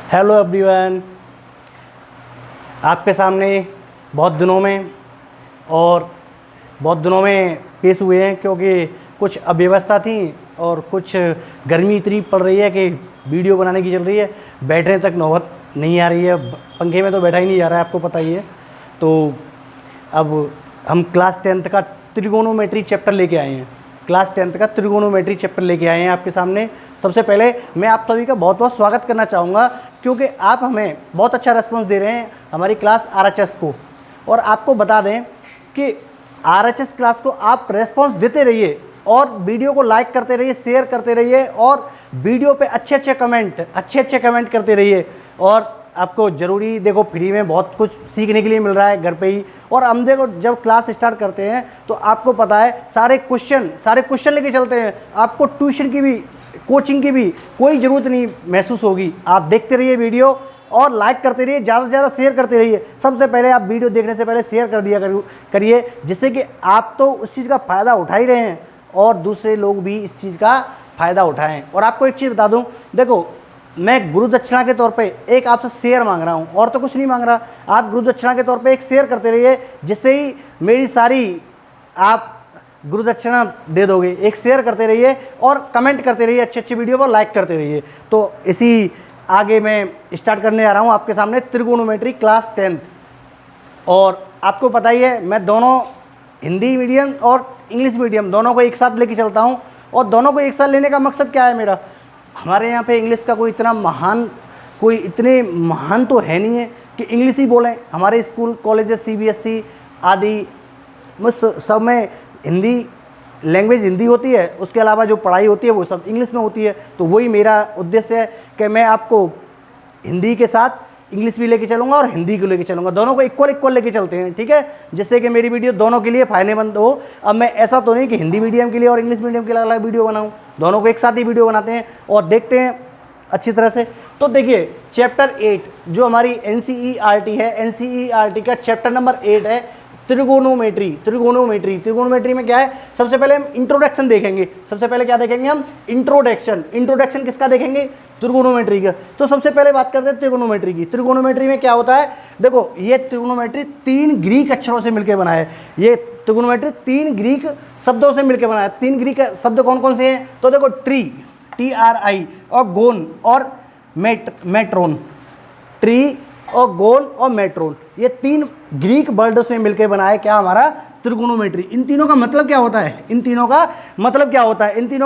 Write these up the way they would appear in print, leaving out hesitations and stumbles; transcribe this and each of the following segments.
Hello everyone, आपके सामने बहुत दिनों में पेश हुए हैं क्योंकि कुछ अव्यवस्था थी और कुछ गर्मी इतनी पड़ रही है कि वीडियो बनाने की चल रही है, बैठने तक नौबत नहीं आ रही है। पंखे में तो बैठा ही नहीं जा रहा है, आपको पता ही है। तो अब हम क्लास 10th का त्रिगोनोमेट्री चैप्टर लेके आए हैं। क्लास 10th का त्रिगोनोमेट्री चैप्टर लेके आए हैं आपके सामने। सबसे पहले मैं आप सभी का बहुत बहुत स्वागत करना चाहूँगा क्योंकि आप हमें बहुत अच्छा रिस्पॉन्स दे रहे हैं हमारी क्लास RHS को। और आपको बता दें कि RHS क्लास को आप रिस्पॉन्स देते रहिए और वीडियो को लाइक करते रहिए, शेयर करते रहिए और वीडियो पे अच्छे अच्छे कमेंट करते रहिए। और आपको ज़रूरी देखो फ्री में बहुत कुछ सीखने के लिए मिल रहा है घर पे ही। और हम देखो जब क्लास स्टार्ट करते हैं तो आपको पता है सारे क्वेश्चन लेके चलते हैं। आपको ट्यूशन की भी, कोचिंग की भी कोई ज़रूरत नहीं महसूस होगी। आप देखते रहिए वीडियो और लाइक करते रहिए, ज़्यादा से ज़्यादा शेयर करते रहिए। सबसे पहले आप वीडियो देखने से पहले शेयर कर दिया करिए, जिससे कि आप तो उस चीज़ का फ़ायदा उठा ही रहे हैं और दूसरे लोग भी इस चीज़ का फ़ायदा उठाएं। और आपको एक चीज़ बता दूं, देखो मैं गुरु दक्षिणा के तौर पे एक आपसे शेयर मांग रहा हूं और तो कुछ नहीं मांग रहा। आप गुरु दक्षिणा के तौर पे एक शेयर करते रहिए, जिससे ही मेरी सारी आप गुरु दक्षिणा दे दोगे। एक शेयर करते रहिए और कमेंट करते रहिए, अच्छे अच्छे वीडियो पर लाइक करते रहिए। तो इसी आगे मैं स्टार्ट करने आ रहा हूँ आपके सामने त्रिगोनोमेट्री क्लास 10th। और आपको पता ही है मैं दोनों हिंदी मीडियम और इंग्लिश मीडियम दोनों को एक साथ लेके चलता हूँ। और दोनों को एक साथ लेने का मकसद क्या है मेरा, हमारे यहाँ पे इंग्लिश का कोई इतने महान तो है नहीं है कि इंग्लिश ही बोलें। हमारे स्कूल कॉलेजेस CBSE आदि सब में हिंदी लैंग्वेज हिंदी होती है, उसके अलावा जो पढ़ाई होती है वो सब इंग्लिश में होती है। तो वही मेरा उद्देश्य है कि मैं आपको हिंदी के साथ इंग्लिश भी लेके चलूँगा और हिंदी को लेके चलूँगा, दोनों को इक्वल लेके चलते हैं, ठीक है, जिससे कि मेरी वीडियो दोनों के लिए फ़ायदेमंद हो। अब मैं ऐसा तो नहीं कि हिंदी मीडियम के लिए और इंग्लिश मीडियम के लिए अलग वीडियो बनाऊँ, दोनों को एक साथ ही वीडियो बनाते हैं और देखते हैं अच्छी तरह से। तो देखिए चैप्टर 8 जो हमारी NCERT है, NCERT का चैप्टर नंबर 8 है त्रिगोनोमेट्री में क्या है, सबसे पहले हम इंट्रोडक्शन देखेंगे। सबसे पहले क्या देखेंगे हम, इंट्रोडक्शन किसका देखेंगे, त्रिगोनोमेट्री का। तो सबसे पहले बात करते हैं त्रिगोनोमेट्री की। त्रिगोनोमेट्री में क्या होता है, देखो ये त्रिगोनोमेट्री 3 ग्रीक अक्षरों से मिलकर बना है। ये त्रिगोनोमेट्री 3 ग्रीक शब्दों से मिलकर बना है। 3 ग्रीक शब्द कौन कौन से हैं, तो देखो TRI और गोन और मेट्रोन, ट्री और गोन और मेट्रोन, ये 3 ग्रीक वर्ड से मिलकर बना है क्या, हमारा त्रिगोनोमेट्री। इन तीनों का मतलब क्या होता है, इन तीनों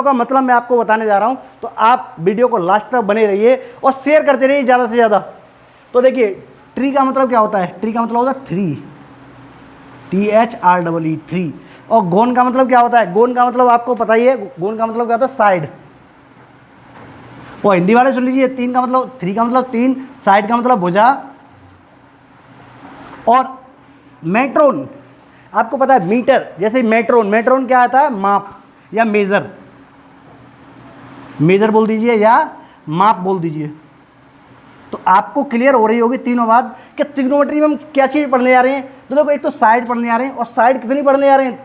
का मतलब मैं आपको बताने जा रहा हूं। तो आप वीडियो को लास्ट तक बने रहिए और शेयर करते रहिए ज़्यादा से ज़्यादा। तो देखिए ट्री का मतलब क्या होता है, ट्री का मतलब होता है 3, THREE 3। और गोन का मतलब क्या होता है, गोन का मतलब आपको पता ही है, गोन का मतलब क्या होता है, साइड। वो हिंदी वाले सुन लीजिए, 3 का मतलब 3, साइड का मतलब भुजा। और मेट्रोन आपको पता है मीटर, जैसे मेट्रोन क्या आता है, माप या मेजर बोल दीजिए या माप बोल दीजिए। तो आपको क्लियर हो रही होगी तीनों बात कि त्रिगोनोमेट्री में हम क्या चीज़ पढ़ने जा रहे हैं। तो देखो एक तो साइड पढ़ने जा रहे हैं, और साइड कितनी पढ़ने जा रहे हैं,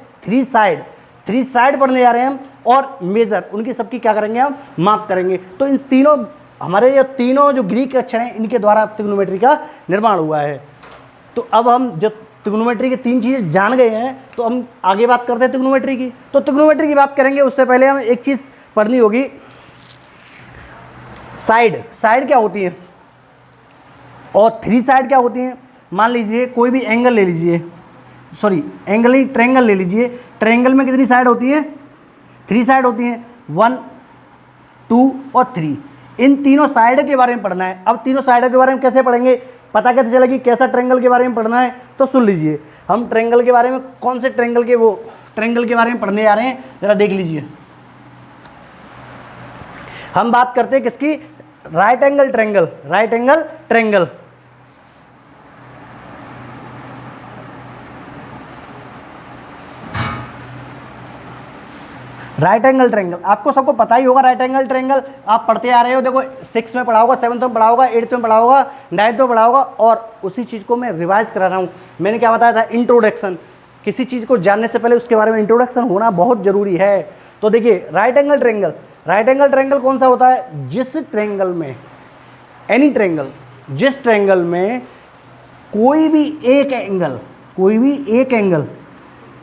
3 साइड पढ़ने जा रहे हैं हम। और मेजर उनकी सबकी क्या करेंगे, हम माप करेंगे। तो इन तीनों हमारे ये तीनों जो ग्रीक अक्षर हैं इनके द्वारा त्रिगोनोमेट्री का निर्माण हुआ है। तो अब हम जो त्रिगोनोमेट्री की 3 चीज़ें जान गए हैं, तो हम आगे बात करते हैं त्रिगोनोमेट्री की। तो त्रिगोनोमेट्री की बात करेंगे उससे पहले हमें एक चीज़ पढ़नी होगी, साइड क्या होती है और 3 साइड क्या होती हैं। मान लीजिए कोई भी एंगल ले लीजिए, ट्रायंगल ले लीजिए। ट्रायंगल में कितनी साइड होती है, 3 साइड होती हैं, 1, 2 और 3। इन तीनों साइड के बारे में पढ़ना है। अब तीनों साइड के बारे में कैसे पढ़ेंगे, पता कैसे चलेगी कैसा ट्रायंगल के बारे में पढ़ना है, तो सुन लीजिए। हम ट्रायंगल के बारे में कौन से ट्रायंगल के बारे में पढ़ने जा रहे हैं, जरा देख लीजिए। हम बात करते हैं किसकी, right angle triangle. Right angle triangle आपको सबको पता ही होगा। राइट एंगल ट्रायंगल आप पढ़ते आ रहे हो, देखो 6 में पढ़ा होगा, 7th में पढ़ा होगा, 8th में पढ़ा होगा, 9th में पढ़ा होगा। और उसी चीज़ को मैं रिवाइज करा रहा हूँ। मैंने क्या बताया था, इंट्रोडक्शन। किसी चीज़ को जानने से पहले उसके बारे में इंट्रोडक्शन होना बहुत ज़रूरी है। तो देखिए राइट एंगल ट्रायंगल कौन सा होता है, जिस ट्रायंगल में एनी ट्रायंगल, जिस ट्रायंगल में कोई भी एक एंगल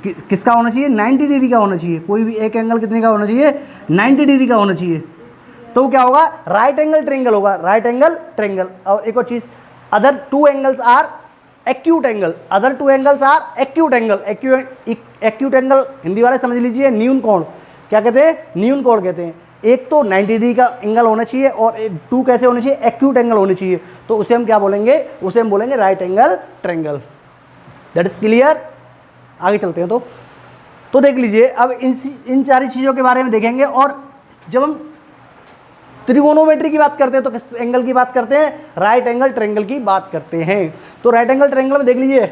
किसका होना चाहिए, 90 डिग्री का होना चाहिए। कोई भी एक एंगल कितने का होना चाहिए, 90 डिग्री का होना चाहिए। तो क्या होगा, राइट एंगल ट्रायंगल होगा, राइट एंगल ट्रायंगल। और एक और चीज, other two angles are acute angle, other two angles are acute angle. Acute angle Hindi वाले समझ लीजिए न्यून कोण, क्या कहते हैं, न्यून कोण कहते हैं। एक तो 90 डिग्री का एंगल होना चाहिए और टू कैसे होने चाहिए, एक्यूट एंगल होने चाहिए। तो उसे हम क्या बोलेंगे, उसे हम बोलेंगे right angle triangle. That is clear. आगे चलते हैं। तो देख लीजिए, अब इन सारी चीज़ों के बारे में देखेंगे। और जब हम त्रिकोणोमेट्री की बात करते हैं तो किस एंगल की बात करते हैं, राइट एंगल ट्रायंगल की बात करते हैं। तो राइट एंगल ट्रायंगल में देख लीजिए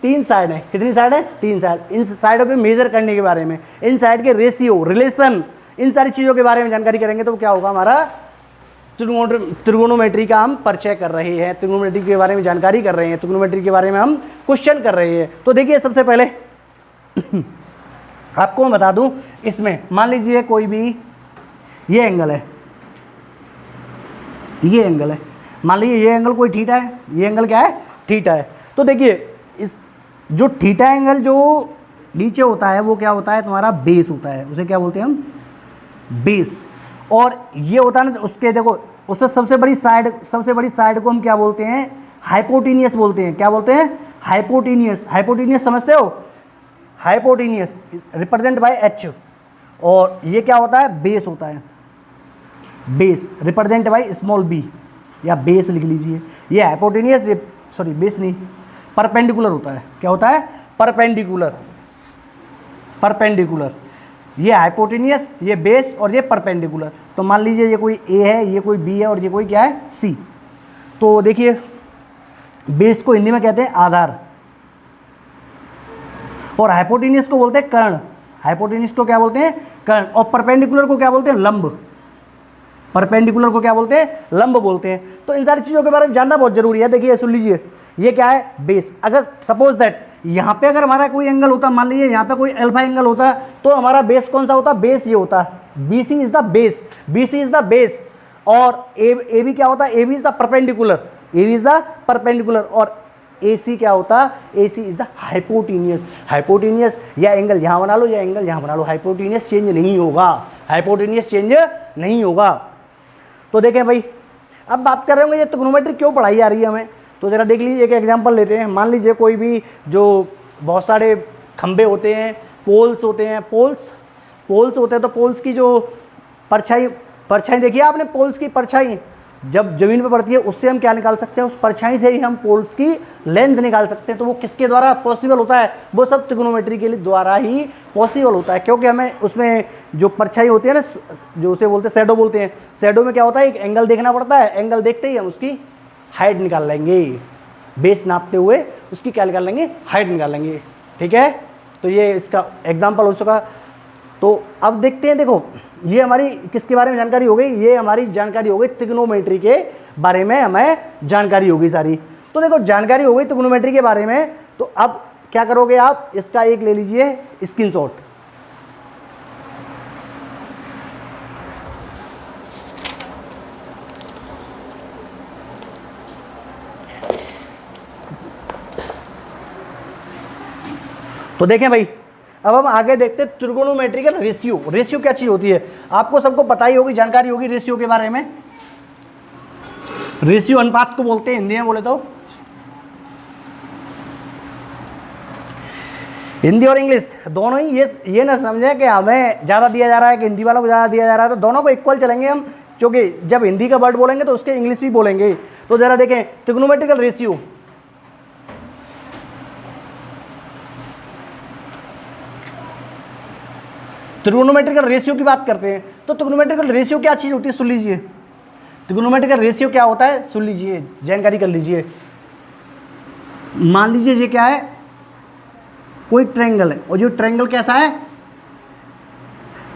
3 साइड है। कितनी साइड है, 3 साइड। इन साइडों को मेजर करने के बारे में, इन साइड के रेशियो, रिलेशन, इन सारी चीज़ों के बारे में जानकारी करेंगे। तो क्या होगा, हमारा त्रिकोणोमेट्री का हम परिचय कर रहे हैं, त्रिकोणोमेट्री के बारे में जानकारी कर रहे हैं, त्रिकोणोमेट्री के बारे में हम क्वेश्चन कर रहे हैं। तो देखिए, सबसे पहले आपको मैं बता दूं, इसमें मान लीजिए कोई भी ये एंगल है, ये एंगल है, मान लीजिए ये एंगल कोई थीटा है, ये एंगल क्या है, थीटा है। तो देखिए, इस जो थीटा एंगल जो नीचे होता है वो क्या होता है, तुम्हारा बेस होता है। उसे क्या बोलते हैं हम, बेस। और ये होता है ना, उसके देखो उसमें सबसे बड़ी साइड को हम क्या बोलते हैं, हाइपोटेनियस बोलते हैं। क्या बोलते हैं, हाइपोटेनियस। हाइपोटेनियस समझते हो, हाइपोटेनियस रिप्रेजेंट बाय एच। और ये क्या होता है, बेस होता है। Base represent by small B, या बेस लिख लीजिए। ये हाइपोटेनियस, ये सॉरी बेस नहीं, परपेंडिकुलर होता है। क्या होता है, परपेंडिकुलर। परपेंडिकुलर, ये हाइपोटेनियस, ये बेस और ये परपेंडिकुलर। तो मान लीजिए ये कोई ए है, ये कोई बी है और ये कोई क्या है, सी। तो देखिए, बेस को हिंदी में कहते हैं आधार, और हाइपोटेनियस को बोलते हैं कर्ण। हाइपोटेनियस को क्या बोलते हैं, कर्ण। और परपेंडिकुलर को क्या बोलते हैं, लंब। परपेंडिकुलर को क्या बोलते हैं, लंब बोलते हैं। तो इन सारी चीज़ों के बारे में जानना बहुत जरूरी है। देखिए, सुन लीजिए, ये क्या है, बेस। अगर सपोज दैट यहाँ पे अगर हमारा कोई एंगल होता, मान लीजिए यहाँ पे कोई अल्फा एंगल होता, तो हमारा बेस कौन सा होता, बेस ये होता, BC is the base, BC is the base. और ए बी क्या होता है, AB is the perpendicular, AB is the perpendicular. और AC क्या होता, AC is the hypotenuse. Hypotenuse या एंगल यहाँ बना लो या एंगल यहाँ बना लो, हाइपोटेनियस चेंज नहीं होगा, हाइपोटेनियस चेंज नहीं होगा। तो देखें भाई, अब बात कर रहे होंगे ये त्रिकोणोमेट्री क्यों पढ़ाई जा रही है हमें। तो जरा देख लीजिए, एक एग्जांपल लेते हैं। मान लीजिए कोई भी जो बहुत सारे खंबे होते हैं, पोल्स होते हैं, पोल्स होते हैं। तो पोल्स की जो परछाई देखिए आपने, पोल्स की परछाई जब जमीन पर पड़ती है उससे हम क्या निकाल सकते हैं, उस परछाई से ही हम पोल्स की लेंथ निकाल सकते हैं। तो वो किसके द्वारा पॉसिबल होता है, वो सब त्रिकोणोमेट्री के लिए द्वारा ही पॉसिबल होता है। क्योंकि हमें उसमें जो परछाई होती है ना, जो उसे बोलते हैं शैडो बोलते हैं, शैडो में क्या होता है, एक एंगल देखना पड़ता है। एंगल देखते ही हम उसकी हाइट निकाल लेंगे, बेस नापते हुए उसकी क्या निकाल लेंगे, हाइट निकाल लेंगे। ठीक है, तो ये इसका एग्जाम्पल हो चुका। तो अब देखते हैं, देखो ये हमारी किसके बारे में जानकारी हो गई, ये हमारी जानकारी हो गई त्रिकोणोमेट्री के बारे में, हमें जानकारी होगी सारी। तो देखो जानकारी हो गई त्रिकोणोमेट्री के बारे में। तो अब क्या करोगे आप, इसका एक ले लीजिए स्क्रीनशॉट। तो देखें भाई, अब हम आगे देखते हैं त्रिकोणोमेट्रिकल रेशियो। रेशियो क्या चीज होती है, आपको सबको पता ही होगी, जानकारी होगी रेशियो के बारे में। रेशियो अनुपात को बोलते हैं हिंदी में बोले तो। हिंदी और इंग्लिश दोनों ही ये ना समझें कि हमें ज़्यादा दिया जा रहा है कि हिंदी वालों को ज़्यादा दिया जा रहा है। तो दोनों को इक्वल चलेंगे हम, क्योंकि जब हिंदी का वर्ड बोलेंगे तो उसके इंग्लिश भी बोलेंगे। तो जरा देखें त्रिकोणोमेट्रिकल रेशियो। त्रिकोणोमेट्रिकल रेशियो की बात करते हैं। तो त्रिकोणोमेट्रिकल रेशियो क्या चीज़ होती है, सुन लीजिए। त्रिकोणोमेट्रिकल रेशियो क्या होता है, सुन लीजिए, जानकारी कर लीजिए। मान लीजिए ये क्या है, कोई ट्रायंगल है, और जो ट्रायंगल कैसा है,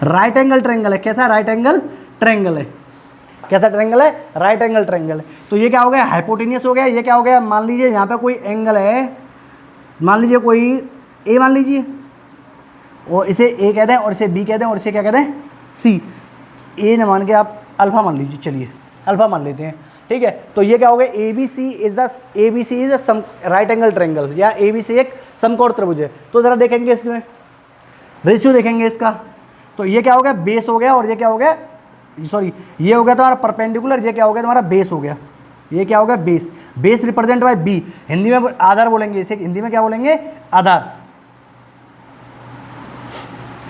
राइट एंगल ट्रायंगल है। कैसा, राइट एंगल ट्रायंगल है। कैसा ट्रायंगल है, राइट एंगल ट्रायंगल है। तो ये क्या हो गया, हाइपोटेनियस हो गया। ये क्या हो गया, मान लीजिए यहाँ पे कोई एंगल है, मान लीजिए कोई ए मान लीजिए, और इसे ए कहते हैं और इसे बी कहते हैं और इसे क्या कहते हैं, सी। ए न मान के आप अल्फा मान लीजिए, चलिए अल्फा मान लेते हैं। ठीक है। तो ये क्या हो गया, A B C is the right angle triangle, या ए बी सी एक समकोण त्रिभुज है। तो जरा देखेंगे इसमें रेशियो देखेंगे इसका। तो ये क्या हो गया, बेस हो गया, और ये क्या हो गया, सॉरी ये हो गया तुम्हारा परपेंडिकुलर, ये क्या हो गया तुम्हारा बेस हो गया, ये क्या हो गया base. Base represent by B, Hindi में आधार बोलेंगे इसे, हिंदी में क्या बोलेंगे आधार,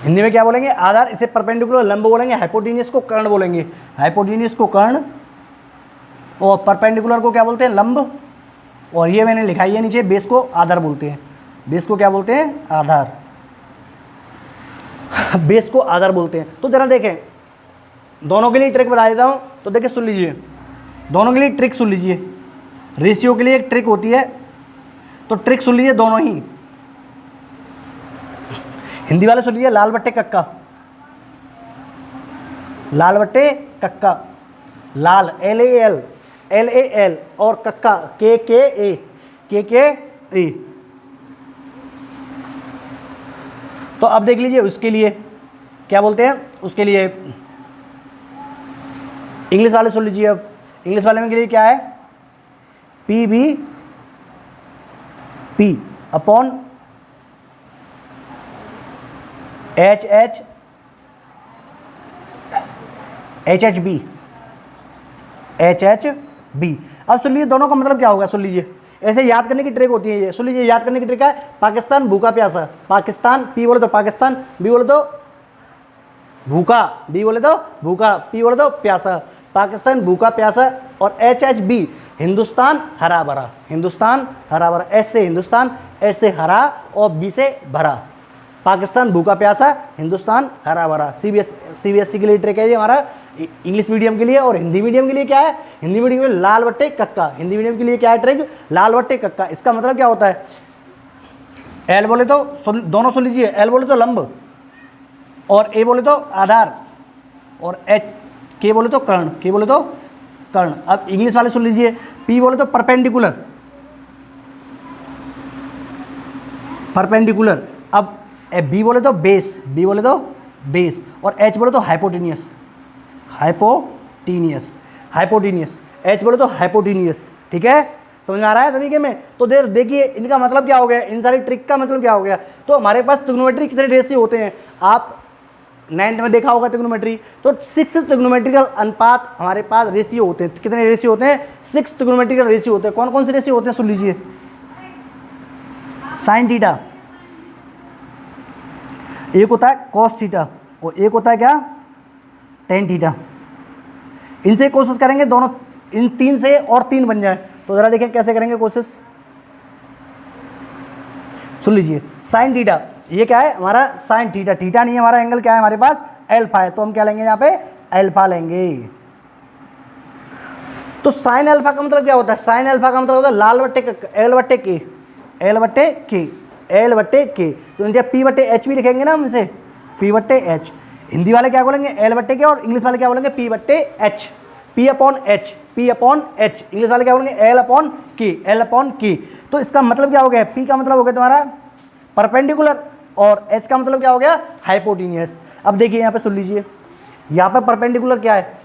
हिंदी में क्या बोलेंगे आधार। इसे परपेंडिकुलर लंब बोलेंगे, हाइपोटेन्यूस को कर्ण बोलेंगे, हाइपोटेन्यूस को कर्ण, और परपेंडिकुलर को क्या बोलते हैं लंब, और ये मैंने लिखा है नीचे बेस को आधार बोलते हैं, बेस को क्या बोलते हैं आधार, बेस को आधार बोलते हैं। तो जरा देखें दोनों के लिए ट्रिक बता देता हूँ। तो देखिए सुन लीजिए, दोनों के लिए ट्रिक सुन लीजिए। रेशियो के लिए एक ट्रिक होती है, तो ट्रिक सुन लीजिए दोनों ही। हिंदी वाले सुन लीजिए, लाल बट्टे कक्का, लाल बट्टे कक्का, लाल एल ए एल और कक्का के ए। तो अब देख लीजिए उसके लिए क्या बोलते हैं, उसके लिए इंग्लिश वाले सुन लीजिए। अब इंग्लिश वाले में के लिए क्या है, P B P upon H H B, अब सुन लीजिए दोनों का मतलब क्या होगा, सुन लीजिए ऐसे याद करने की ट्रिक होती है ये, सुन लीजिए याद करने की ट्रिक है। पाकिस्तान भूखा प्यासा, पाकिस्तान पी बोले तो पाकिस्तान, बी बोले तो भूखा, बी बोले तो भूखा, पी बोले तो प्यासा, पाकिस्तान भूखा प्यासा, और एच बी हिंदुस्तान हरा भरा, हिंदुस्तान हरा भरा, एस से हिंदुस्तान, एस से हरा और बी से भरा, पाकिस्तान भूखा प्यासा, हिंदुस्तान हरा भरा। सीबीएसई के लिए ट्रिक है ये हमारा, इंग्लिश मीडियम के लिए। और हिंदी मीडियम के लिए क्या है, हिंदी मीडियम के लिए लाल बट्टे कक्का, हिंदी मीडियम के लिए क्या है ट्रिक, लाल बट्टे कक्का। इसका मतलब क्या होता है, एल बोले तो दोनों सुन लीजिए, एल बोले तो लंब, और ए बोले तो आधार, और एच के बोले तो कर्ण, के बोले तो कर्ण। अब इंग्लिश वाले सुन लीजिए, पी बोले तो परपेंडिकुलर, परपेंडिकुलर। अब बी बोले तो बेस, बी बोले तो बेस, और एच बोले तो हाइपोटेनियस, हाइपोटेनियस, हाइपोटेनियस, एच बोले तो हाइपोटेनियस। ठीक है, समझ में आ रहा है सभी के में। तो देखिए इनका मतलब क्या हो गया, इन सारी ट्रिक का मतलब क्या हो गया। तो हमारे पास ट्रिग्नोमेट्री कितने रेशियो होते हैं, आप 9th में देखा होगा ट्रिग्नोमेट्री, तो 6 ट्रिग्नोमेट्रिकल अनुपात हमारे पास रेशियो होते हैं। कितने रेशियो होते हैं, 6 ट्रिग्नोमेट्रिकल रेशियो होते हैं। कौन कौन से रेशियो होते हैं सुन लीजिए, साइन थीटा, एक होता है कॉस थीटा, और एक होता है क्या टेन थीटा। इनसे कोशिश करेंगे दोनों, इन 3 से और 3 बन जाए। तो जरा देखें कैसे करेंगे कोशिश, सुन लीजिए। साइन थीटा, ये क्या है हमारा साइन थीटा, थीटा नहीं है हमारा, एंगल क्या है हमारे पास एल्फा है, तो हम क्या लेंगे यहाँ पे एल्फा लेंगे। तो साइन अल्फा का मतलब क्या होता है, साइन अल्फा का मतलब होता है लाल बट्टे एल बट्टे के, एल बट्टे के, एल बट्टे के। तो इंडिया पी बट्टे एच भी लिखेंगे ना हम इसे, पी बट्टे एच। हिंदी वाले क्या बोलेंगे एल बट्टे के, और इंग्लिश वाले क्या बोलेंगे पी बट्टे H, P upon H, P upon H. English वाले क्या बोलेंगे एल अपॉन के, एल अपॉन के। तो इसका मतलब क्या हो गया, पी का मतलब हो गया तुम्हारा परपेंडिकुलर, और एच का मतलब क्या हो गया हाइपोटेनियस। अब देखिए यहाँ पे सुन लीजिए, यहाँ पे परपेंडिकुलर क्या है,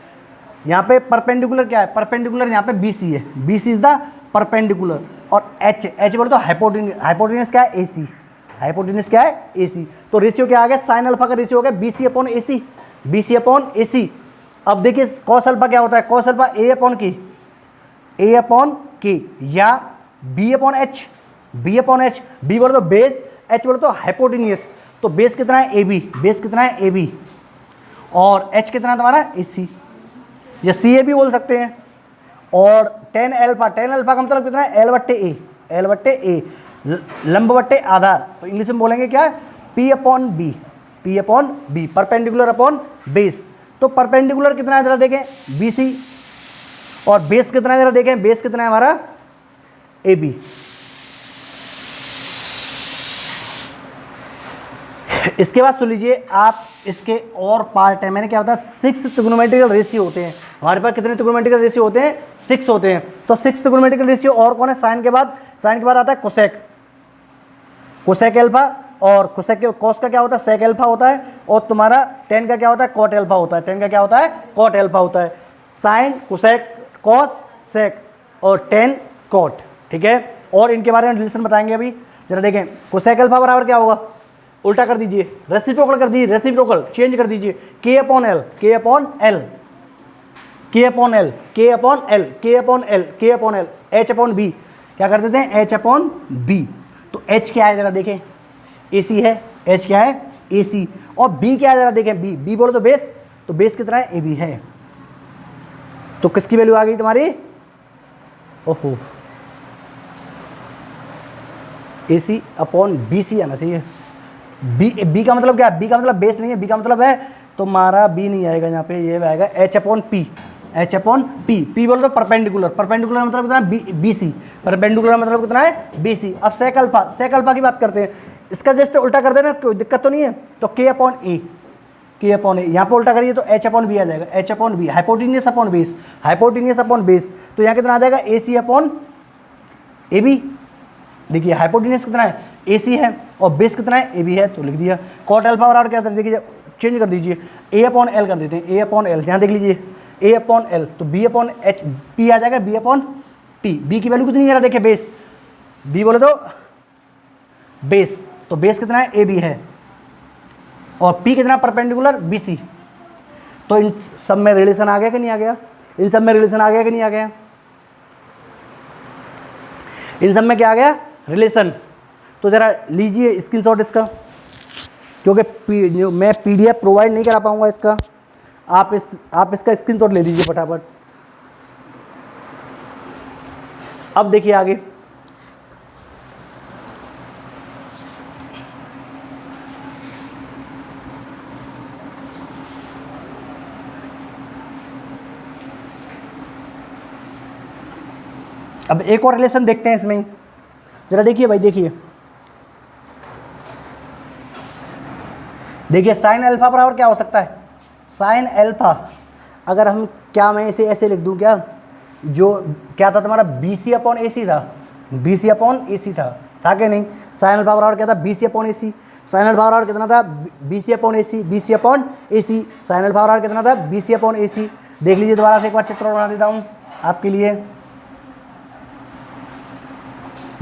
यहाँ पे परपेंडिकुलर क्या है, परपेंडिकुलर यहाँ पे बी सी है, B C is the perpendicular, और एच, एच बोले तो हाइपोटेनियस, हाइपोटेनियस क्या है ए सी, हाइपोटेनियस क्या है ए सी। तो रेशियो क्या आ गया, साइन अल्फा का रेशियो हो गया बी सी अपॉन ए सी, बी सी अपॉन ए सी। अब देखिए कॉस अल्फा क्या होता है, कॉस अल्फा ए अपॉन के, ए अपॉन के, या B upon H, B upon H. B बोले तो बेस, एच बोले तो हाइपोटेनियस। तो बेस कितना है ए बी, बेस कितना है ए बी, और एच कितना है तुम्हारा ए सी, या सी ए भी बोल सकते हैं। और टेन एल्फा, टेन अल्फा का मतलब कितना है एल बट्टे ए, एल बट्टे ए, लंब बट्टे आधार। तो इंग्लिश में बोलेंगे क्या, P upon B, P upon B, perpendicular upon base. तो परपेंडिकुलर कितना है जरा देखें बी सी, और बेस कितना है जरा देखें, बेस कितना है हमारा ए बी। इसके बाद सुन लीजिए आप, इसके और पार्ट है, मैंने क्या बताया 6 ट्रिग्नोमेट्रिकल रेशियो होते हैं हमारे पास। कितने ट्रिग्नोमेट्रिकल रेशियो होते हैं, 6 होते हैं। तो 6 ट्रिग्नोमेट्रिकल रेशियो और कौन है, साइन के बाद, साइन के बाद आता है कोसेक, कोसेक एल्फा, और कोसेक के कॉस का क्या होता है सेक एल्फा होता है, और तुम्हारा टेन का क्या होता है कॉट एल्फा होता है, टेन का क्या होता है कॉट एल्फा होता है। साइन कोसेक कॉस सेक और 10 कॉट, ठीक है। और इनके बारे में रिलेशन बताएंगे अभी, जरा देखें। कोसेक अल्फा बराबर क्या होगा, उल्टा कर दीजिए, रेसिप्रोकल कर दीजिए, रेसिप्रोकल चेंज कर दीजिए, K upon L, K upon L, K upon L, K upon L, K upon L, K upon L, H upon B, क्या कर देते हैं, एच अपॉन बी। तो एच क्या है जरा देखें, ए सी है, एच क्या है, ए सी, और बी क्या है जरा देखें, बी, बी बोलो तो बेस, तो बेस कितना है, ए बी है। तो किसकी वैल्यू आ गई तुम्हारी, ओहो, ए सी अपॉन बी सी आना चाहिए। बी का मतलब क्या है, बी का मतलब बेस नहीं है, बी का मतलब है तुम्हारा, बी नहीं आएगा यहाँ पे, ये आएगा H upon P, H upon P, P बोलो तो परपेंडिकुलर, परपेंडिकुलर मतलब कितना है, बी सी, परपेंडिकुलर मतलब कितना है, बी सी। अब सेक अल्फा, सेक अल्फा की बात करते हैं, इसका जस्ट उल्टा कर देना, कोई दिक्कत तो नहीं है। तो के अपॉन ए, के अपॉन ए, यहाँ पर उल्टा करिए तो एच अपॉन बी आ जाएगा, H upon B, hypotenuse upon base, hypotenuse upon base, तो यहाँ कितना आ जाएगा, A C upon A B. देखिए हाइपोटेनियस कितना है, ए सी है, और बेस कितना है, ए बी है, तो लिख दिया। कॉट अल्फा बराबर क्या था, देखिए चेंज कर दीजिए, ए अपॉन एल कर देते हैं, ए अपॉन एल, यहाँ देख लीजिए ए अपॉन एल, तो बी अपॉन एच, पी आ जाएगा बी अपॉन पी। बी की वैल्यू कितनी है, देखिए बेस, बी बोले तो बेस, तो बेस कितना है, ए बी है, और पी कितना, परपेंडिकुलर बी सी। तो इन सब में रिलेशन आ गया कि नहीं आ गया, इन सब में रिलेशन आ गया कि नहीं आ गया, इन सब में क्या आ गया, रिलेशन। तो जरा लीजिए स्क्रीनशॉट इसका, क्योंकि मैं पीडीएफ प्रोवाइड नहीं करा पाऊंगा इसका, आप इसका स्क्रीनशॉट ले लीजिए फटाफट। अब देखिए आगे, अब एक और रिलेशन देखते हैं इसमें ही, जरा देखिए भाई, देखिए देखिए साइन अल्फा बराबर क्या हो सकता है, साइन अल्फा, अगर हम, क्या मैं इसे ऐसे लिख दूं क्या, जो क्या था तुम्हारा, बी सी अपॉन ए सी था, बी सी अपॉन ए सी था कि नहीं। साइन अल्फा बराबर क्या था, बी सी अपॉन ए सी, साइन अल्फा बराबर कितना था, बी सी अपॉन ए सी, बी सी अपॉन ए सी, साइन अल्फा बराबर कितना था, बी सी अपॉन ए सी। देख लीजिए दोबारा से एक बार चित्र बना देता हूँ आपके लिए।